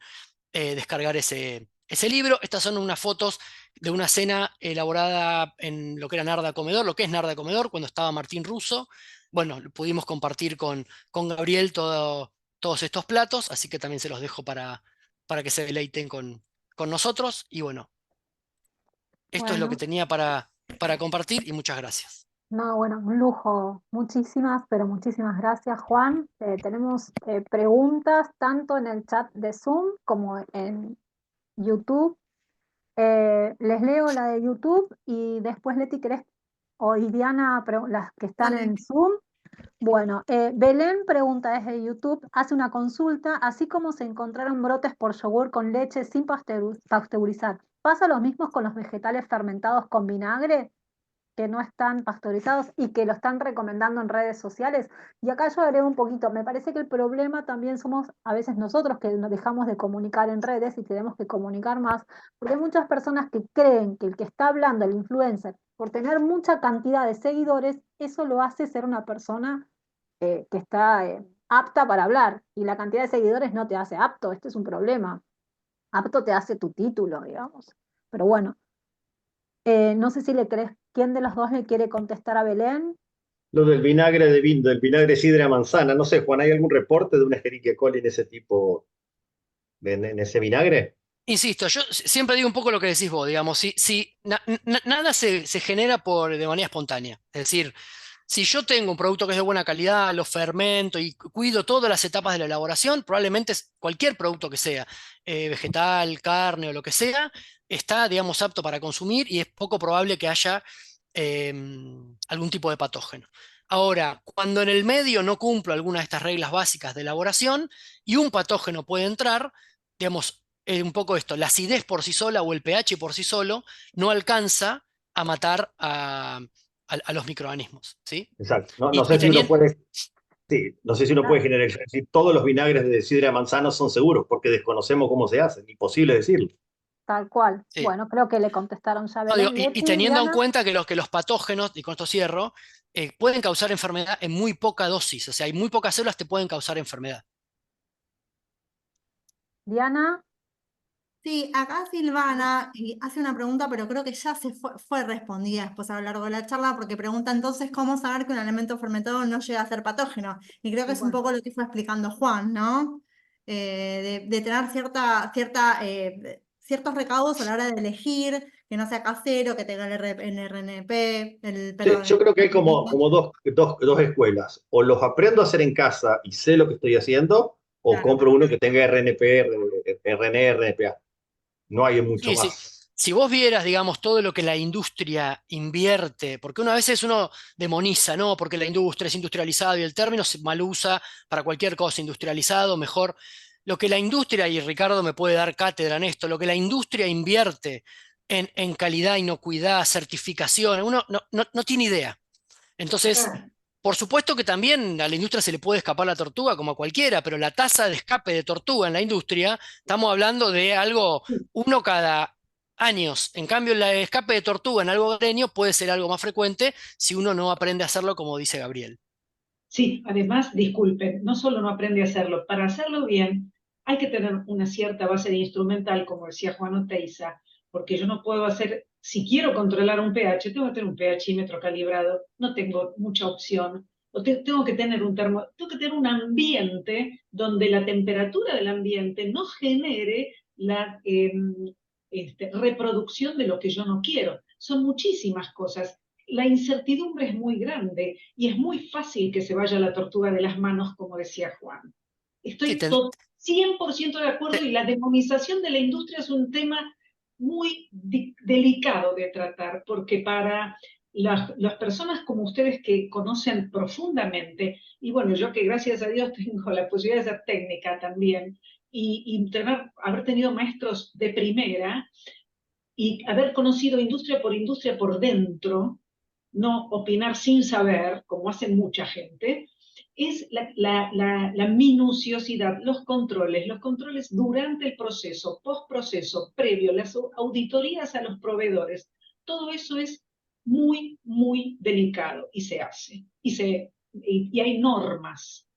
descargar ese libro. Estas son unas fotos de una cena elaborada en lo que era Narda Comedor, lo que es Narda Comedor, cuando estaba Martín Russo. Bueno, pudimos compartir con Gabriel todos estos platos, así que también se los dejo para para que se deleiten con nosotros. Y bueno, esto es lo que Bueno, tenía para compartir y muchas gracias. no, bueno, un lujo. Muchísimas, pero muchísimas gracias, Juan. Tenemos preguntas tanto en el chat de Zoom como en YouTube. Les leo la de YouTube y después Leti, ¿querés? O y Diana, las que están Dale. en Zoom. Bueno, Belén pregunta desde YouTube, hace una consulta, así como se encontraron brotes por yogur con leche sin pasteurizar, ¿pasa lo mismo con los vegetales fermentados con vinagre que no están pasteurizados y que lo están recomendando en redes sociales? Y acá yo agrego un poquito, me parece que el problema también somos a veces nosotros que nos dejamos de comunicar en redes y tenemos que comunicar más, porque hay muchas personas que creen que el que está hablando, el influencer, por tener mucha cantidad de seguidores, eso lo hace ser una persona que está apta para hablar, y la cantidad de seguidores no te hace apto, este es un problema. Apto te hace tu título, digamos. Pero bueno, no sé si le crees, ¿quién de los dos le quiere contestar a Belén? Lo del vinagre de vino, del vinagre sidra manzana, no sé, Juan, ¿hay algún reporte de una Escherichia coli en ese tipo, en ese vinagre? Insisto, yo siempre digo un poco lo que decís vos, digamos, nada se genera de manera espontánea. Es decir, si yo tengo un producto que es de buena calidad, lo fermento y cuido todas las etapas de la elaboración, probablemente cualquier producto que sea, vegetal, carne o lo que sea, está, digamos, apto para consumir y es poco probable que haya algún tipo de patógeno. Ahora, cuando en el medio no cumplo alguna de estas reglas básicas de elaboración y un patógeno puede entrar, digamos, un poco esto, la acidez por sí sola o el pH por sí solo no alcanza a matar a los microorganismos, ¿sí? Exacto. No, no Y, sé y si uno teniendo, puede, sí, no sé si uno puede Ah, generalizar, si todos los vinagres de sidra manzana son seguros, porque desconocemos cómo se hacen, imposible decirlo. tal cual. sí. Bueno, creo que le contestaron ya a No, digo, Belén. y Leti, teniendo en Diana, cuenta que los patógenos, y con esto cierro, pueden causar enfermedad en muy poca dosis, o sea, hay muy pocas células que pueden causar enfermedad. Diana, Sí, acá Silvana hace una pregunta, pero creo que ya fue respondida después a lo largo de la charla, porque pregunta entonces cómo saber que un alimento fermentado no llega a ser patógeno. Y creo que y es un bueno, poco lo que fue explicando Juan, ¿no? De tener ciertos recaudos a la hora de elegir, que no sea casero, que tenga el RNP, Sí, perdón, yo creo que hay como dos escuelas. O los aprendo a hacer en casa y sé lo que estoy haciendo, o claro. compro uno que tenga RNP, RNE, RNPA. No hay mucho Sí, sí. más. Si vos vieras, digamos, todo lo que la industria invierte, porque una vez uno demoniza, ¿no? Porque la industria es industrializado y el término se mal usa para cualquier cosa, industrializado, mejor. Lo que la industria, y Ricardo me puede dar cátedra en esto, lo que la industria invierte en calidad, inocuidad, certificación, uno no tiene idea. Entonces, Ah, por supuesto que también a la industria se le puede escapar la tortuga como a cualquiera, pero la tasa de escape de tortuga en la industria, estamos hablando de algo uno cada años. En cambio, el escape de tortuga en algo hogareño puede ser algo más frecuente si uno no aprende a hacerlo como dice Gabriel. sí, además, disculpen, no solo no aprende a hacerlo, para hacerlo bien hay que tener una cierta base de instrumental, como decía Juan Oteiza, porque yo no puedo hacer, si quiero controlar un pH, tengo que tener un pHímetro calibrado, no tengo mucha opción, tengo que tener tengo que tener un ambiente donde la temperatura del ambiente no genere la reproducción de lo que yo no quiero. Son muchísimas cosas. La incertidumbre es muy grande y es muy fácil que se vaya la tortuga de las manos, como decía Juan. Sí, Estoy 100% de acuerdo, te- y la demonización de la industria es un tema muy delicado de tratar, porque para las personas como ustedes que conocen profundamente, y bueno, yo que gracias a Dios tengo la posibilidad de ser técnica también, y haber tenido maestros de primera, y haber conocido industria por dentro, no opinar sin saber, como hace mucha gente, es la minuciosidad, los controles durante el proceso, postproceso, previo, las auditorías a los proveedores. Todo eso es muy, muy delicado y se hace. Y hay normas.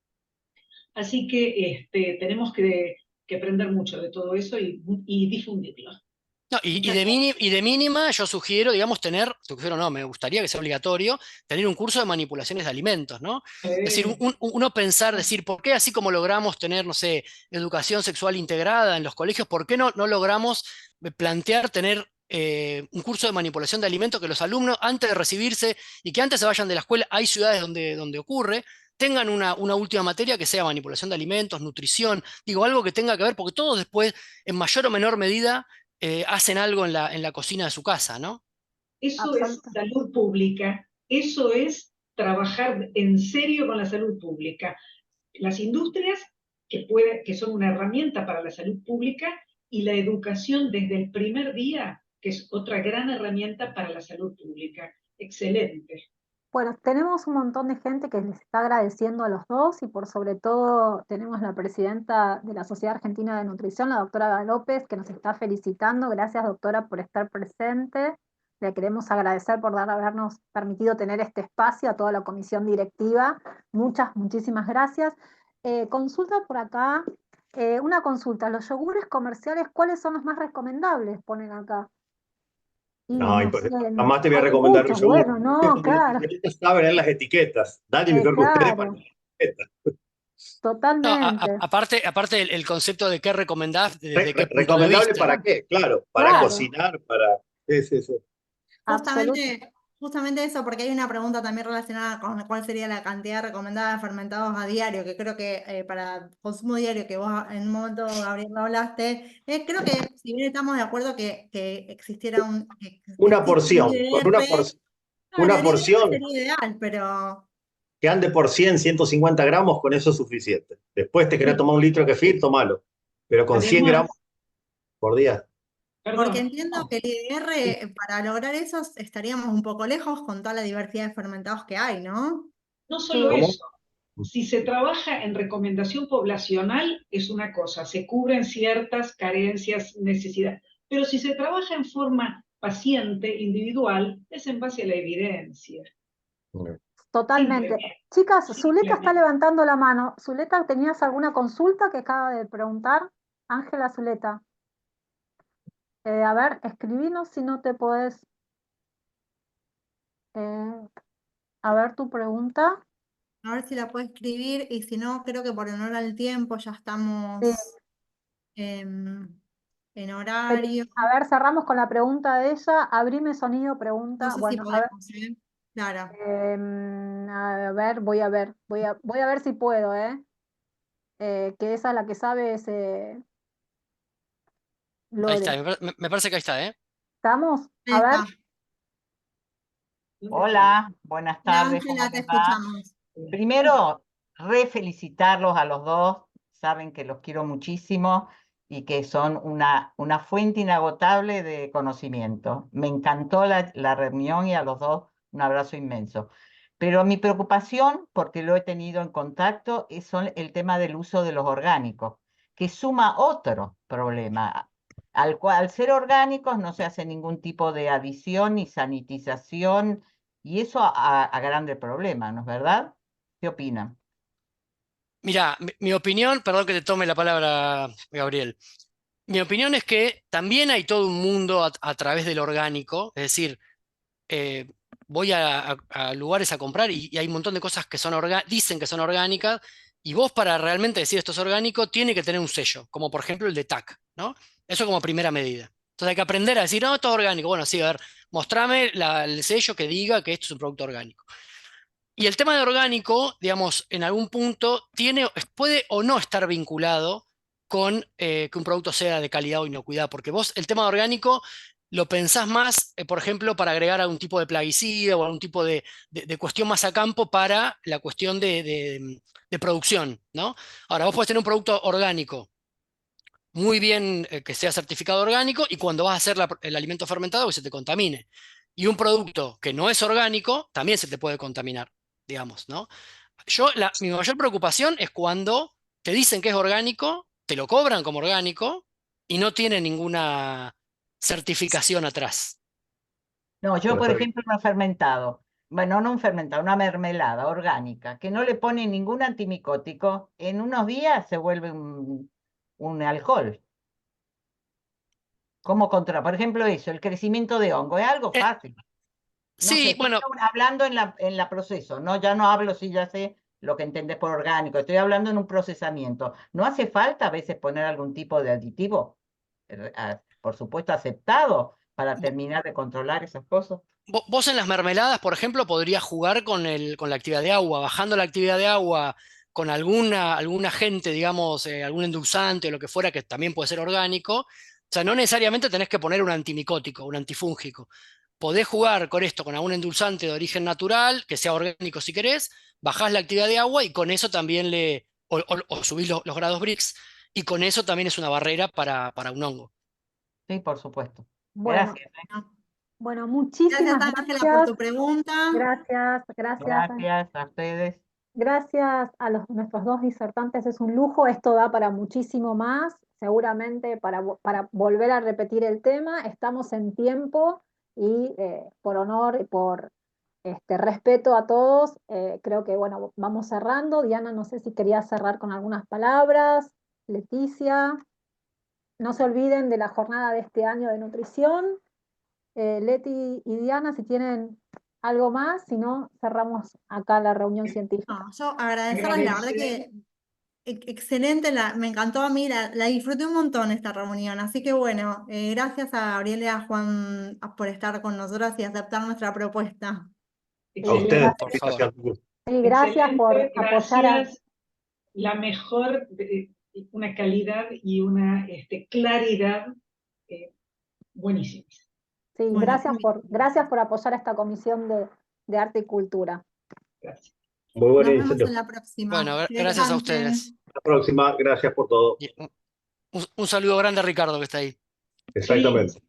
Así que tenemos que aprender mucho de todo eso y difundirlo. No, y de mínima yo sugiero, digamos, me gustaría que sea obligatorio, tener un curso de manipulaciones de alimentos, ¿no? Es decir, uno pensar, decir, ¿por qué así como logramos tener, no sé, educación sexual integrada en los colegios, ¿por qué no logramos plantear tener un curso de manipulación de alimentos que los alumnos, antes de recibirse y que antes se vayan de la escuela, hay ciudades donde ocurre, tengan una última materia que sea manipulación de alimentos, nutrición, digo, algo que tenga que ver, porque todos después, en mayor o menor medida, hacen algo en la cocina de su casa, ¿no? Eso es Absoluta. salud pública, eso es trabajar en serio con la salud pública. Las industrias, que son una herramienta para la salud pública, y la educación desde el primer día, que es otra gran herramienta para la salud pública. Excelente. Bueno, tenemos un montón de gente que les está agradeciendo a los dos y por sobre todo tenemos la presidenta de la Sociedad Argentina de Nutrición, la doctora Ada López, que nos está felicitando. Gracias, doctora, por estar presente. Le queremos agradecer por habernos permitido tener este espacio a toda la comisión directiva. Muchísimas gracias. Consulta por acá, una consulta. Los yogures comerciales, ¿cuáles son los más recomendables? Ponen acá. Y No, no sé, jamás te voy a hay recomendar un muchos, yogur. bueno, no, Los claro. periodistas saben leer las etiquetas. Nadie mejor que ustedes para Claro, leer las etiquetas. No, totalmente, aparte el concepto de qué recomendás, desde qué punto de ¿Recomendable vista. para qué? Claro, para claro, cocinar, para... Sí, sí, sí. absoluto. Justamente eso, porque hay una pregunta también relacionada con cuál sería la cantidad recomendada de fermentados a diario, que creo que para consumo diario, que vos en un momento, Gabriel, lo hablaste, creo que si bien estamos de acuerdo que existiera que Una existe un porción, con IDR, claro, una el IDR porción sería ideal, pero que ande por 100, 150 gramos, con eso es suficiente. Después te querés tomar un litro de kefir, tomalo. Pero con 100 Además, gramos por día. porque perdón, entiendo que el IDR, para lograr eso, estaríamos un poco lejos con toda la diversidad de fermentados que hay, ¿no? no solo Sí, ¿Cómo? eso, si se trabaja en recomendación poblacional es una cosa, se cubren ciertas carencias, necesidades, pero si se trabaja en forma paciente, individual, es en base a la evidencia. totalmente. Simplemente, Chicas, Zuleta está simplemente. levantando la mano. Zuleta, ¿tenías alguna consulta que acaba de preguntar? Ángela Zuleta. A ver, escribinos si no te podés. eh, a ver tu pregunta. A ver si la puedo escribir y si no, creo que por honor al tiempo ya Sí. estamos en Pero, horario. a ver, cerramos con la pregunta de ella. Abrime sonido, No pregunta. sé si Bueno, a ver. podemos, ¿eh? Claro. A ver, voy a ver si puedo, ¿eh? Que esa la que sabe es Ahí está, Lore. me parece que ahí está, ¿eh? ¿Estamos? Ahí A ver, está. Hola, buenas Hola, tardes, ¿cómo Ángela, te les va? escuchamos. Primero, felicitarlos a los dos, saben que los quiero muchísimo y que son una fuente inagotable de conocimiento. Me encantó la reunión y a los dos un abrazo inmenso. Pero mi preocupación, porque lo he tenido en contacto, son el tema del uso de los orgánicos, que suma otro problema. Al ser orgánicos no se hace ningún tipo de adición ni sanitización y eso agranda el problema, ¿no es verdad? ¿Qué opinan? Mira, mi opinión, perdón que te tome la palabra, Gabriel. Mi opinión es que también hay todo un mundo a través del orgánico, es decir, eh, voy a lugares a comprar y hay un montón de cosas que dicen que son orgánicas, y vos para realmente decir esto es orgánico, tiene que tener un sello, como por ejemplo el de TAC, ¿no? Eso como primera medida. Entonces hay que aprender a decir, no, esto es orgánico. Bueno, sí, a ver, mostrame el sello que diga que esto es un producto orgánico. Y el tema de orgánico, digamos, en algún punto puede o no estar vinculado con que un producto sea de calidad o inocuidad, porque vos el tema de orgánico lo pensás más, por ejemplo, para agregar algún tipo de plaguicida o algún tipo de cuestión más a campo para la cuestión de producción, ¿no? Ahora, vos podés tener un producto orgánico muy bien, que sea certificado orgánico, y cuando vas a hacer el alimento fermentado que se te contamine. Y un producto que no es orgánico también se te puede contaminar, digamos, ¿no? Mi mayor preocupación es cuando te dicen que es orgánico, te lo cobran como orgánico y no tiene ninguna certificación atrás. No, yo Para por ser- ejemplo un fermentado, bueno, no un fermentado, una mermelada orgánica, que no le pone ningún antimicótico, en unos días se vuelve un alcohol. ¿Cómo controlar? Por ejemplo, eso, el crecimiento de hongo, es algo Eh, fácil. No sé, sí, estoy bueno, hablando en la proceso, ¿no? Ya no hablo si ya sé lo que entendés por orgánico, estoy hablando en un procesamiento. ¿No hace falta a veces poner algún tipo de aditivo? Por supuesto, aceptado para terminar de controlar esas cosas. vos en las mermeladas, por ejemplo, podrías jugar con la actividad de agua, bajando la actividad de agua con algún agente, digamos, algún endulzante o lo que fuera, que también puede ser orgánico. O sea, no necesariamente tenés que poner un antimicótico, un antifúngico. Podés jugar con esto, con algún endulzante de origen natural, que sea orgánico si querés, bajás la actividad de agua y con eso también o subís los grados Brix, y con eso también es una barrera para un hongo. Sí, por supuesto. Bueno, Gracias. bueno, Gracias, muchísimas Ángela, por gracias. tu pregunta. Gracias, gracias. Gracias a ustedes. Gracias a nuestros dos disertantes, es un lujo, esto da para muchísimo más, seguramente para volver a repetir el tema, estamos en tiempo y por honor y por respeto a todos, creo que bueno, vamos cerrando. Diana, no sé si quería cerrar con algunas palabras, Leticia, no se olviden de la jornada de este año de nutrición. Leti y Diana, si tienen algo más, si no, cerramos acá la reunión científica. No, yo agradecerles, la verdad Agradecer. que excelente, me encantó a mí, la disfruté un montón esta reunión, así que bueno, gracias a Gabriela y a Juan por estar con nosotros y aceptar nuestra propuesta. A Sí, ustedes Excelente, por Por la favor. invitación. Un gusto. sí, gracias por excelente, apoyar gracias. La mejor, una calidad y una claridad buenísimas. sí, Bueno, gracias por apoyar a esta comisión de arte y cultura. Gracias. Muy buena nos vemos iniciativa. en la Bueno, próxima. Que gracias a descansen. ustedes. Hasta la próxima. Gracias por todo. Y un saludo grande a Ricardo que está ahí. Sí. Exactamente.